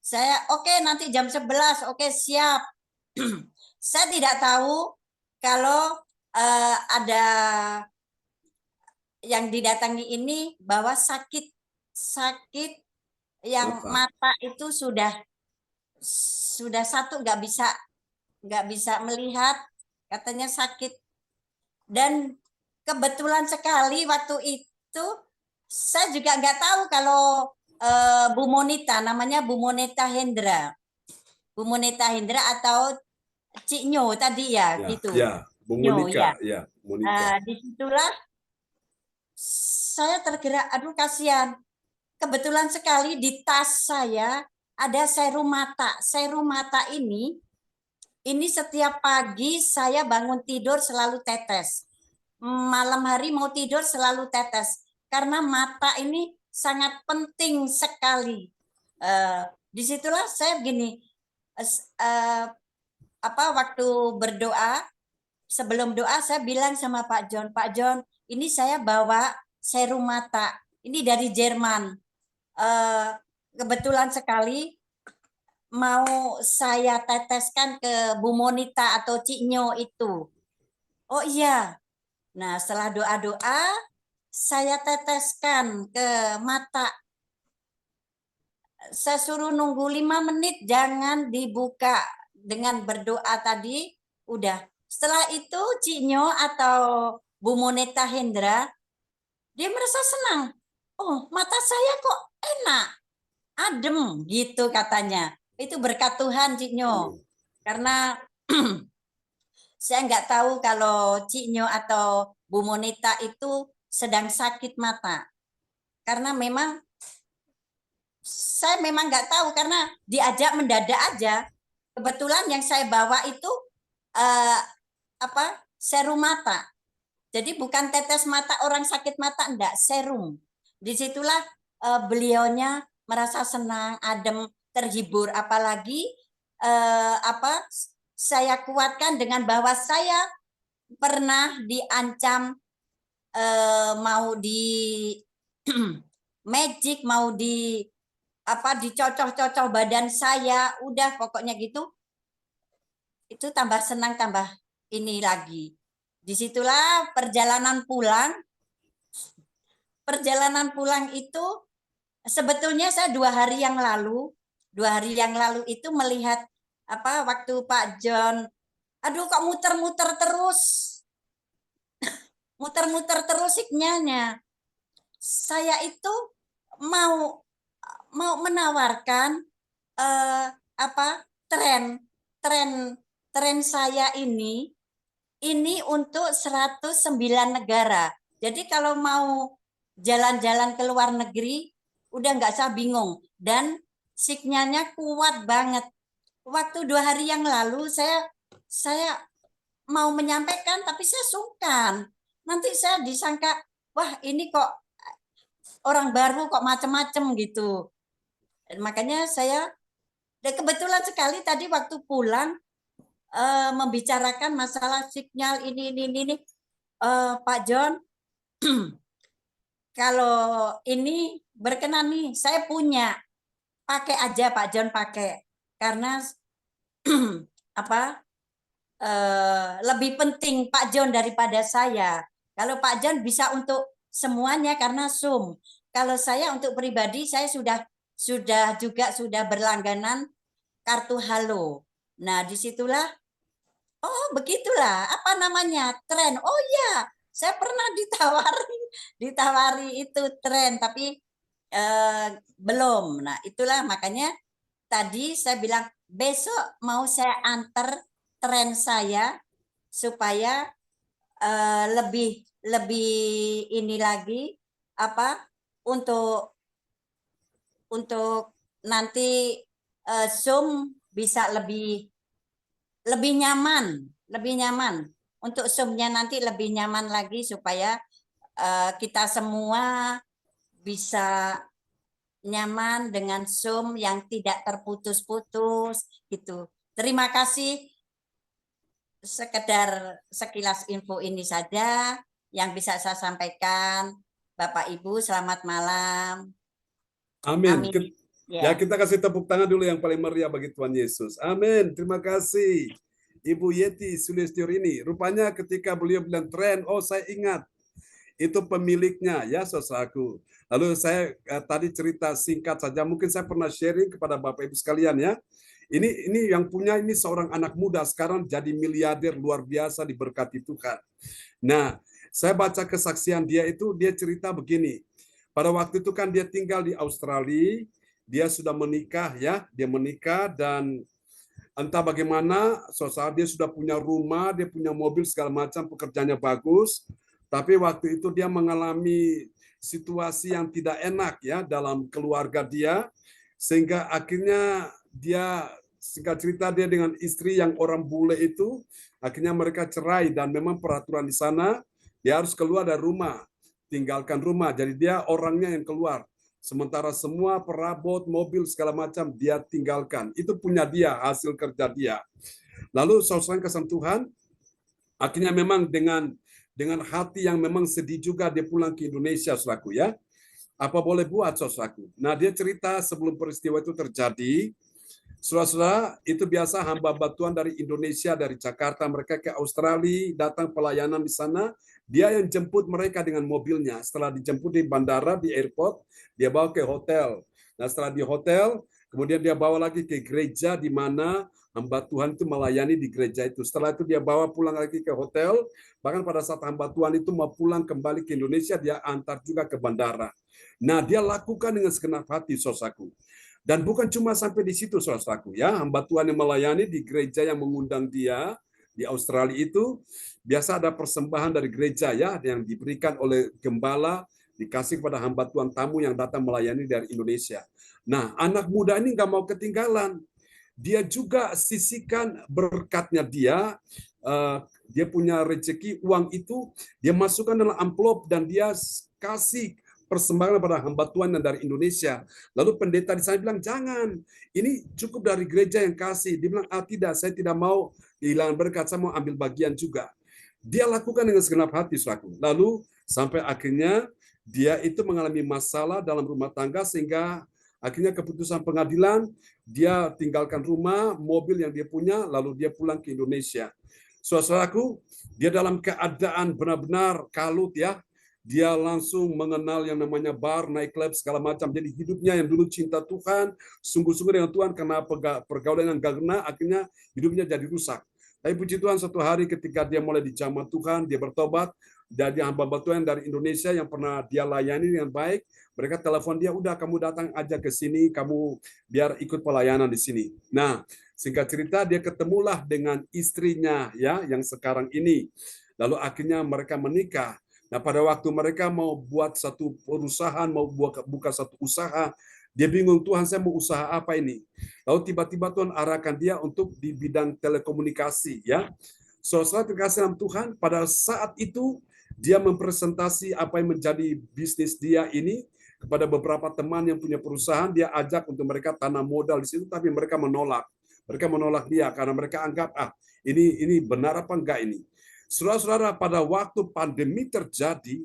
Speaker 7: saya oke, nanti jam 11, oke, siap. Saya tidak tahu kalau ada yang didatangi ini bahwa sakit yang mata itu sudah satu, nggak bisa melihat, katanya sakit. Dan kebetulan sekali waktu itu saya juga nggak tahu kalau Bu Monita, namanya Bu Monita Hendra, Bu Monita Hendra atau Cik Nyo tadi ya, gitu.
Speaker 1: Ya, Bu Monika, ya, Monika.
Speaker 7: Disitulah saya tergerak, aduh kasihan. Kebetulan sekali di tas saya ada serum mata. Serum mata ini setiap pagi saya bangun tidur selalu tetes. Malam hari mau tidur selalu tetes. Karena mata ini sangat penting sekali. Disitulah saya begini, waktu berdoa, sebelum doa saya bilang sama Pak John, ini saya bawa serum mata, ini dari Jerman. Kebetulan sekali mau saya teteskan ke Bu Monita atau Cik Nyo itu. Oh iya. Nah, setelah doa-doa saya teteskan ke mata. Saya suruh nunggu 5 menit, jangan dibuka. Dengan berdoa tadi udah. Setelah itu Cik Nyo atau Bu Monita Hendra, dia merasa senang. Oh, mata saya kok enak, adem gitu katanya. Itu berkat Tuhan, Cik Nyo. Karena saya nggak tahu kalau Cik Nyo atau Bu Monita itu sedang sakit mata. Karena memang saya memang nggak tahu, karena diajak mendadak aja. Kebetulan yang saya bawa itu serum mata. Jadi bukan tetes mata orang sakit mata, enggak, serum. Disitulah beliaunya merasa senang, adem, terhibur. Apalagi saya kuatkan dengan bahwa saya pernah diancam mau di magic, mau dicocok-cocok badan saya, udah pokoknya gitu. Itu tambah senang, tambah ini lagi. Disitulah perjalanan pulang. Perjalanan pulang itu sebetulnya saya 2 hari yang lalu itu melihat waktu Pak John, aduh kok muter-muter terus. Muter-muter terus signalnya. Saya itu mau menawarkan tren saya ini untuk 109 negara. Jadi kalau mau jalan-jalan ke luar negeri udah nggak usah bingung, dan signalnya kuat banget. Waktu 2 hari yang lalu saya mau menyampaikan tapi saya sungkan. Nanti saya disangka, wah ini kok orang baru kok macam-macam gitu. Makanya saya kebetulan sekali tadi waktu pulang membicarakan masalah sinyal ini. Pak John, kalau ini berkenan nih, saya punya, pakai aja Pak John, pakai, karena lebih penting Pak John daripada saya. Kalau Pak John bisa untuk semuanya karena Zoom. Kalau saya untuk pribadi, saya sudah berlangganan kartu Halo. Nah, disitulah, oh begitulah, apa namanya, tren. Oh ya, saya pernah ditawari itu tren, tapi belum. Nah, itulah makanya tadi saya bilang besok mau saya antar tren saya supaya lebih ini lagi untuk nanti Zoom bisa lebih nyaman untuk Zoom-nya nanti lebih nyaman lagi supaya kita semua bisa nyaman dengan Zoom yang tidak terputus-putus gitu. Terima kasih. Sekedar sekilas info ini saja yang bisa saya sampaikan. Bapak Ibu, selamat malam.
Speaker 1: Amin. Ya, kita kasih tepuk tangan dulu yang paling meriah bagi Tuhan Yesus. Amin. Terima kasih Ibu Yeti Sulistyorini. Rupanya ketika beliau bilang tren, oh saya ingat. Itu pemiliknya ya saudaraku. Lalu saya tadi cerita singkat saja, mungkin saya pernah sharing kepada Bapak Ibu sekalian ya. Ini yang punya ini seorang anak muda sekarang jadi miliarder luar biasa diberkati Tuhan. Nah, saya baca kesaksian dia itu, dia cerita begini. Pada waktu itu kan dia tinggal di Australia, dia sudah menikah ya, dia menikah dan entah bagaimana, dia sudah punya rumah, dia punya mobil segala macam, pekerjaannya bagus. Tapi waktu itu dia mengalami situasi yang tidak enak ya dalam keluarga dia, sehingga akhirnya dia, singkat cerita, dia dengan istri yang orang bule itu, akhirnya mereka cerai dan memang peraturan di sana dia harus keluar dari rumah, tinggalkan rumah. Jadi dia orangnya yang keluar. Sementara semua perabot, mobil segala macam dia tinggalkan. Itu punya dia, hasil kerja dia. Lalu saudara kasih Tuhan, akhirnya memang dengan hati yang memang sedih juga dia pulang ke Indonesia, saudaraku ya. Apa boleh buat, saudaraku? Nah, dia cerita sebelum peristiwa itu terjadi, saudara-saudara, itu biasa hamba Tuhan dari Indonesia, dari Jakarta, mereka ke Australia, datang pelayanan di sana, dia yang jemput mereka dengan mobilnya. Setelah dijemput di bandara, di airport, dia bawa ke hotel. Nah, setelah di hotel, kemudian dia bawa lagi ke gereja di mana hamba Tuhan itu melayani di gereja itu. Setelah itu dia bawa pulang lagi ke hotel. Bahkan pada saat hamba Tuhan itu mau pulang kembali ke Indonesia, dia antar juga ke bandara. Nah, dia lakukan dengan segenap hati, saudaraku. Dan bukan cuma sampai di situ, saudaraku ya. Hamba Tuhan yang melayani di gereja yang mengundang dia di Australia itu, biasa ada persembahan dari gereja ya, yang diberikan oleh gembala, dikasih kepada hamba Tuhan tamu yang datang melayani dari Indonesia. Nah, anak muda ini nggak mau ketinggalan. Dia juga sisihkan berkatnya dia punya rezeki, uang itu dia masukkan dalam amplop dan dia kasih persembahan pada hamba Tuhan yang dari Indonesia. Lalu pendeta di sana bilang, jangan, ini cukup dari gereja yang kasih. Dia bilang, tidak, saya tidak mau kehilangan berkat, saya mau ambil bagian juga. Dia lakukan dengan segenap hati, saudaraku. Lalu sampai akhirnya dia itu mengalami masalah dalam rumah tangga sehingga akhirnya keputusan pengadilan, dia tinggalkan rumah, mobil yang dia punya, lalu dia pulang ke Indonesia. Saudaraku, dia dalam keadaan benar-benar kalut ya. Dia langsung mengenal yang namanya bar, nightclub, segala macam. Jadi hidupnya yang dulu cinta Tuhan, sungguh-sungguh dengan Tuhan, karena pergaulan yang gak kena, akhirnya hidupnya jadi rusak. Tapi puji Tuhan, suatu hari ketika dia mulai dijamah Tuhan, dia bertobat, dari hamba Tuhan dari Indonesia yang pernah dia layani dengan baik, mereka telepon dia, udah kamu datang aja ke sini, kamu biar ikut pelayanan di sini. Nah, singkat cerita dia ketemulah dengan istrinya ya yang sekarang ini. Lalu akhirnya mereka menikah. Nah, pada waktu mereka mau buat satu perusahaan, mau buka satu usaha, dia bingung, Tuhan saya mau usaha apa ini? Lalu tiba-tiba Tuhan arahkan dia untuk di bidang telekomunikasi ya. Saudara terkasih dalam Tuhan, pada saat itu dia mempresentasi apa yang menjadi bisnis dia ini kepada beberapa teman yang punya perusahaan, dia ajak untuk mereka tanam modal di situ, tapi mereka menolak. Mereka menolak dia karena mereka anggap ini benar apa enggak ini. Saudara-saudara, pada waktu pandemi terjadi,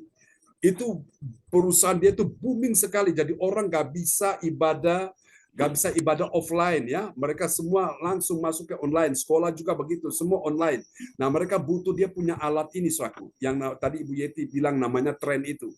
Speaker 1: itu perusahaan dia itu booming sekali. Jadi orang nggak bisa ibadah offline ya. Mereka semua langsung masuk ke online. Sekolah juga begitu, semua online. Nah, mereka butuh dia punya alat ini, saudaraku. Yang tadi Ibu Yeti bilang namanya tren itu.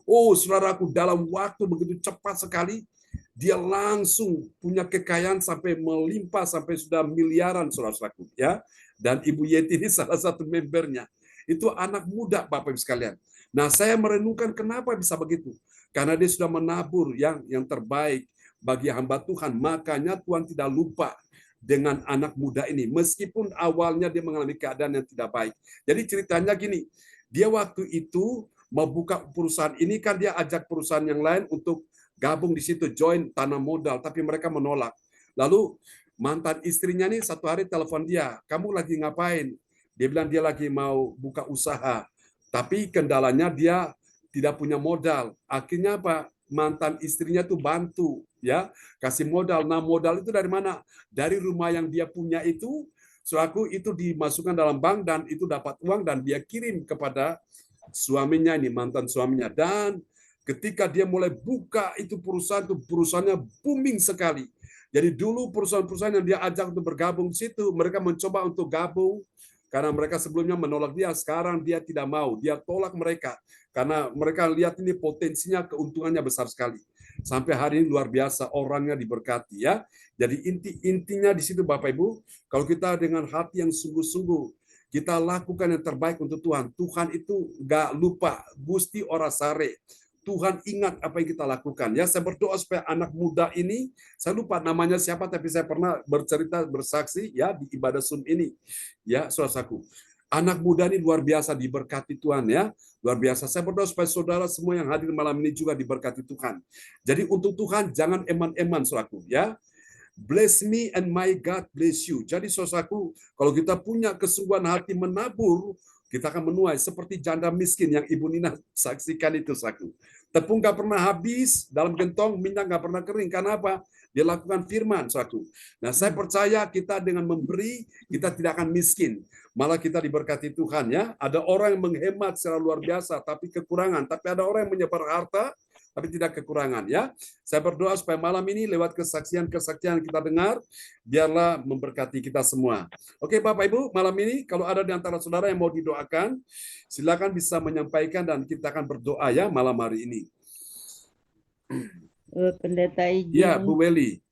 Speaker 1: Oh, saudaraku, dalam waktu begitu cepat sekali, dia langsung punya kekayaan sampai melimpah sampai sudah miliaran, saudaraku ya. Dan Ibu Yeti ini salah satu membernya. Itu anak muda, Bapak Ibu sekalian. Nah, saya merenungkan kenapa bisa begitu. Karena dia sudah menabur yang terbaik bagi hamba Tuhan. Makanya Tuhan tidak lupa dengan anak muda ini. Meskipun awalnya dia mengalami keadaan yang tidak baik. Jadi ceritanya gini, dia waktu itu mau buka perusahaan ini kan dia ajak perusahaan yang lain untuk gabung di situ, join tanam modal, tapi mereka menolak. Lalu mantan istrinya nih satu hari telepon dia, kamu lagi ngapain? Dia bilang dia lagi mau buka usaha, tapi kendalanya dia tidak punya modal. Akhirnya apa? Mantan istrinya tuh bantu, ya, kasih modal. Nah, modal itu dari mana? Dari rumah yang dia punya itu, sewaktu itu dimasukkan dalam bank dan itu dapat uang dan dia kirim kepada suaminya ini, mantan suaminya. Dan ketika dia mulai buka itu perusahaannya booming sekali. Jadi dulu perusahaan-perusahaan yang dia ajak untuk bergabung di situ, mereka mencoba untuk gabung karena mereka sebelumnya menolak dia. Sekarang dia tidak mau, dia tolak mereka karena mereka lihat ini potensinya, keuntungannya besar sekali. Sampai hari ini luar biasa, orangnya diberkati ya. Jadi intinya di situ Bapak Ibu, kalau kita dengan hati yang sungguh-sungguh kita lakukan yang terbaik untuk Tuhan, Tuhan itu nggak lupa, gusti ora sare. Tuhan ingat apa yang kita lakukan. Ya, saya berdoa supaya anak muda ini, saya lupa namanya siapa, tapi saya pernah bersaksi ya di ibadah Zoom ini. Ya, saudaraku. Anak muda ini luar biasa diberkati Tuhan ya. Luar biasa. Saya berdoa supaya saudara semua yang hadir malam ini juga diberkati Tuhan. Jadi untuk Tuhan jangan eman-eman, saudaraku ya. Bless me and my God bless you. Jadi saudaraku, kalau kita punya kesungguhan hati menabur, kita akan menuai seperti janda miskin yang Ibu Nina saksikan itu, saudaraku. Tepung nggak pernah habis dalam gentong, minyak nggak pernah kering. Karena apa? Dia lakukan firman, saudaraku. Nah, saya percaya kita dengan memberi, kita tidak akan miskin. Malah kita diberkati Tuhan ya. Ada orang yang menghemat secara luar biasa, tapi kekurangan. Tapi ada orang yang menyebar harta, tapi tidak kekurangan ya. Saya berdoa supaya malam ini lewat kesaksian-kesaksian kita dengar, biarlah memberkati kita semua. Oke Bapak Ibu, malam ini kalau ada di antara saudara yang mau didoakan, silakan bisa menyampaikan dan kita akan berdoa ya malam hari ini.
Speaker 5: Pendeta izin.
Speaker 1: Ya, Bu Weli.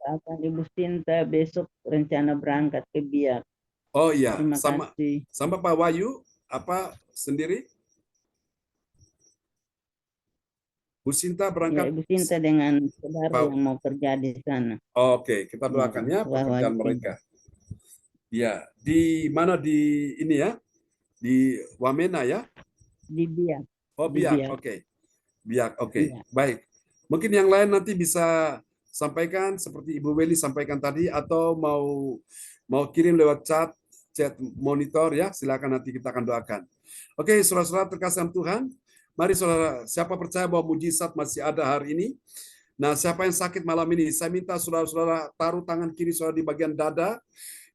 Speaker 5: Akan Ibu Sinta besok rencana berangkat ke Biak.
Speaker 1: Oh iya,
Speaker 5: Terima kasih.
Speaker 1: sama Pak Wahyu, apa sendiri? Bu Sinta berangkat.
Speaker 5: Ya, Ibu Sinta dengan saudara yang mau kerja di sana.
Speaker 1: Oke, kita doakan ya pekerjaan mereka. Ya, di mana di ini ya? Di Wamena ya?
Speaker 5: Di Biak.
Speaker 1: Oh, Biak. Oke. Biak, oke. Baik. Mungkin yang lain nanti bisa sampaikan seperti Ibu Weli sampaikan tadi atau mau kirim lewat chat monitor ya, silakan nanti kita akan doakan. Oke, saudara-saudara terkasih Tuhan, Mari saudara, siapa percaya bahwa mujizat masih ada hari ini? Nah, siapa yang sakit malam ini? Saya minta saudara-saudara taruh tangan kiri saudara di bagian dada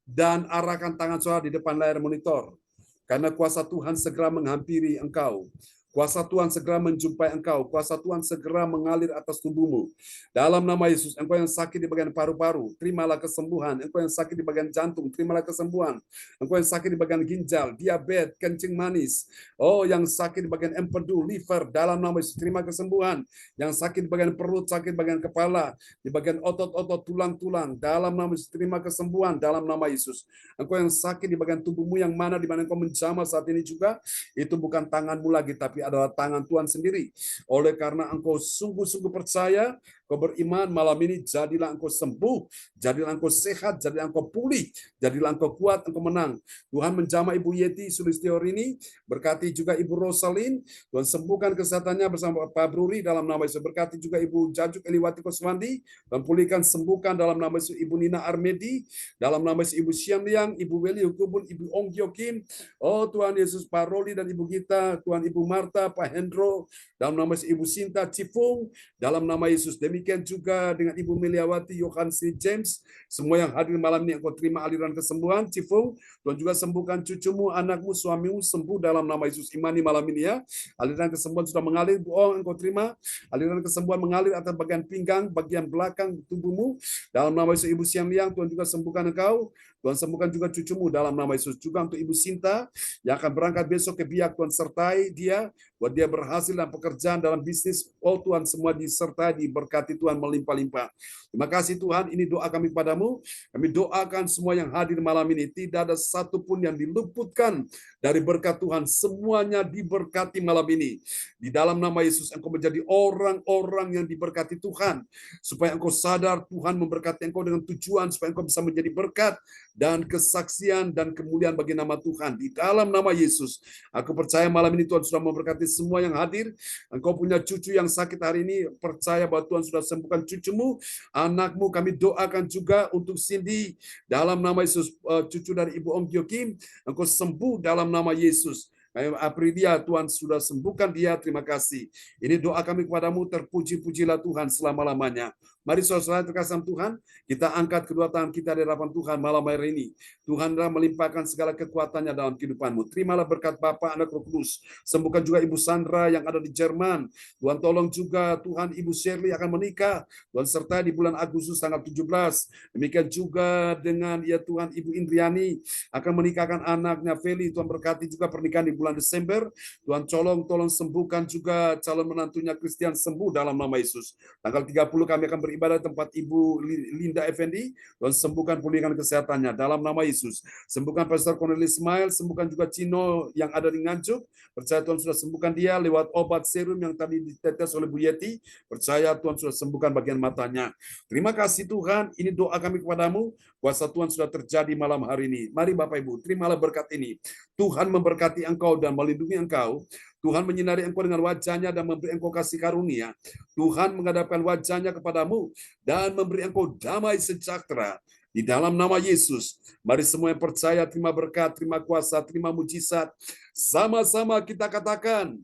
Speaker 1: dan arahkan tangan saudara di depan layar monitor. Karena kuasa Tuhan segera menghampiri engkau. Kuasa Tuhan segera menjumpai engkau. Kuasa Tuhan segera mengalir atas tubuhmu. Dalam nama Yesus, engkau yang sakit di bagian paru-paru, terimalah kesembuhan. Engkau yang sakit di bagian jantung, terimalah kesembuhan. Engkau yang sakit di bagian ginjal, diabetes, kencing manis. Oh, yang sakit di bagian empedu, liver, dalam nama Yesus, terima kesembuhan. Yang sakit di bagian perut, sakit di bagian kepala, di bagian otot-otot, tulang-tulang, dalam nama Yesus, terima kesembuhan dalam nama Yesus. Engkau yang sakit di bagian tubuhmu yang mana di mana engkau menjamah saat ini juga, itu bukan tanganmu lagi, tapi adalah tangan Tuhan sendiri. Oleh karena engkau sungguh-sungguh percaya, kau beriman malam ini, jadilah engkau sembuh, jadilah engkau sehat, jadilah engkau pulih, jadilah engkau kuat, engkau menang. Tuhan menjamah Ibu Yeti Sulistiorini, berkati juga Ibu Rosalin, Tuhan sembuhkan kesehatannya bersama Pak Bruri dalam nama Yesus. Berkati juga Ibu Jajuk Eliwati Koswandi, dan pulihkan sembuhkan dalam nama Yesus Ibu Nina Armedi, dalam nama Yesus Ibu Siam Liang, Ibu Weli Hukubun, Ibu Ong Kyo Kim, oh Tuhan Yesus Pak Roli dan Ibu Gita, Tuhan Ibu Marta, Pak Hendro, dalam nama Yesus Ibu Sinta Cipung, dalam nama Yesus. Demikian juga dengan Ibu Meliawati, Yohan C. James, semua yang hadir malam ini, engkau terima aliran kesembuhan, Cipung. Tuhan juga sembuhkan cucumu, anakmu, suamimu, sembuh dalam nama Yesus. Imani malam ini ya. Aliran kesembuhan sudah mengalir, engkau terima. Aliran kesembuhan mengalir atas bagian pinggang, bagian belakang tubuhmu. Dalam nama Yesus Ibu Siam Liang, Tuhan juga sembuhkan engkau. Tuhan sembuhkan juga cucumu dalam nama Yesus. Juga untuk Ibu Sinta yang akan berangkat besok ke Biak, Tuhan sertai dia, buat dia berhasil dalam pekerjaan, dalam bisnis. Oh Tuhan, semua disertai, diberkati Tuhan melimpah-limpah. Terima kasih Tuhan, ini doa kami padamu. Kami doakan semua yang hadir malam ini, tidak ada satupun yang diluputkan dari berkat Tuhan. Semuanya diberkati malam ini. Di dalam nama Yesus, engkau menjadi orang-orang yang diberkati Tuhan. Supaya engkau sadar Tuhan memberkati engkau dengan tujuan, supaya engkau bisa menjadi berkat dan kesaksian dan kemuliaan bagi nama Tuhan. Di dalam nama Yesus, aku percaya malam ini Tuhan sudah memberkati semua yang hadir. Engkau punya cucu yang sakit hari ini, percaya bahwa Tuhan sudah sembuhkan cucumu, anakmu. Kami doakan juga untuk Cindy, dalam nama Yesus, cucu dari Ibu Ong Kyo Kim, engkau sembuh dalam nama Yesus. Aprilia, Tuhan sudah sembuhkan dia, terima kasih. Ini doa kami kepadamu, terpuji-pujilah Tuhan selama-lamanya. Mari saudara terkasih Tuhan, kita angkat kedua tangan kita di hadapan Tuhan malam hari ini. Tuhan telah melimpahkan segala kekuatannya dalam kehidupanmu. Terimalah berkat Bapa, Anak, Roh Kudus. Sembuhkan juga Ibu Sandra yang ada di Jerman. Tuhan tolong juga Tuhan Ibu Shirley akan menikah. Tuhan sertai di bulan Agustus tanggal 17. Demikian juga dengan ya Tuhan Ibu Indriani akan menikahkan anaknya Feli. Tuhan berkati juga pernikahan di bulan Desember. Tuhan tolong sembuhkan juga calon menantunya Christian sembuh dalam nama Yesus. Tanggal 30 kami akan beribadah tempat Ibu Linda Effendi. Tuhan sembuhkan, pulihkan kesehatannya dalam nama Yesus. Sembuhkan Pastor Cornelis Ismail, sembuhkan juga Cino yang ada di Nganjuk. Percaya Tuhan sudah sembuhkan dia lewat obat serum yang tadi ditetes oleh Bu Yeti. Percaya Tuhan sudah sembuhkan bagian matanya. Terima kasih Tuhan, ini doa kami kepadamu. Kuasa Tuhan sudah terjadi malam hari ini. Mari Bapak Ibu, terimalah berkat ini. Tuhan memberkati engkau dan melindungi engkau. Tuhan menyinari engkau dengan wajahnya dan memberi engkau kasih karunia. Tuhan menghadapkan wajahnya kepadamu dan memberi engkau damai sejahtera. Di dalam nama Yesus, mari semua yang percaya terima berkat, terima kuasa, terima mujizat. Sama-sama kita katakan,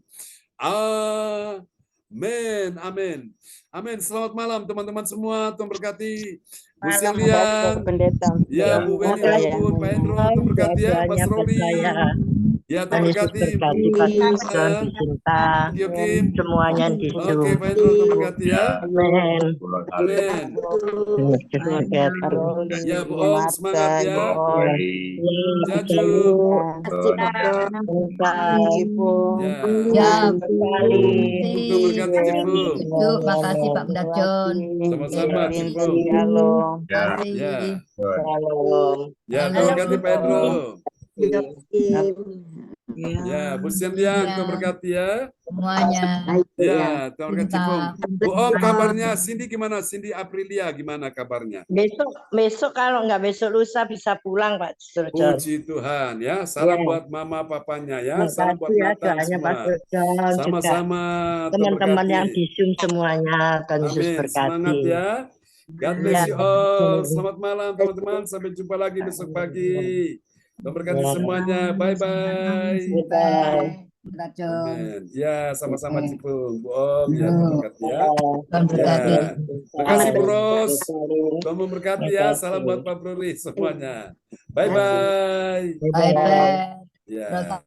Speaker 1: amin, amin. Amin. Selamat malam teman-teman semua. Tuhan berkati. Bu Selian, ya Bu Beni, Pak Hendro, Tuhan berkati ya, Mas Roli. Ya, Tuhan berkati.
Speaker 10: Tuhan dicinta, semuanya disuruh.
Speaker 1: Oke, Pak Hendro, Tuhan berkati ya.
Speaker 10: Amin.
Speaker 1: Amin. Ya, Bu Ong, semangat ya. Jaju.
Speaker 8: Ya,
Speaker 1: Tuhan berkati, Cipu.
Speaker 8: makasih Pak Bunda John.
Speaker 1: Sama-sama, Cipu. Ya. Ya, Tuhan berkati Pak Hendro. Ya, Bu Sindiang, Tuhan berkati ya.
Speaker 8: Semuanya.
Speaker 1: Ya, Tuhan berkati Cipung. Bu Ong, kabarnya Cindy gimana? Cindy Aprilia gimana kabarnya?
Speaker 10: Besok kalau nggak besok lusa bisa pulang Pak John.
Speaker 1: Puji Tuhan ya. Salam buat mama papanya ya. Salam buat Nathan semua. Sama-sama.
Speaker 10: Teman-teman yang di Zoom semuanya.
Speaker 1: Amin. Semangat ya. God bless you all. Selamat malam teman-teman. Sampai jumpa lagi besok pagi. Tuhan berkati semuanya. Bye-bye.
Speaker 10: Bye-bye.
Speaker 8: Mbak John.
Speaker 1: Amin. Ya, sama-sama Cipung. Bu Om, ya berkati ya.
Speaker 8: Tuhan berkati.
Speaker 1: Ya. Makasih Bu Ros. Tuhan memberkati ya. Salam buat Pak Bruri semuanya. Bye-bye.
Speaker 8: Bye-bye.
Speaker 1: Ya.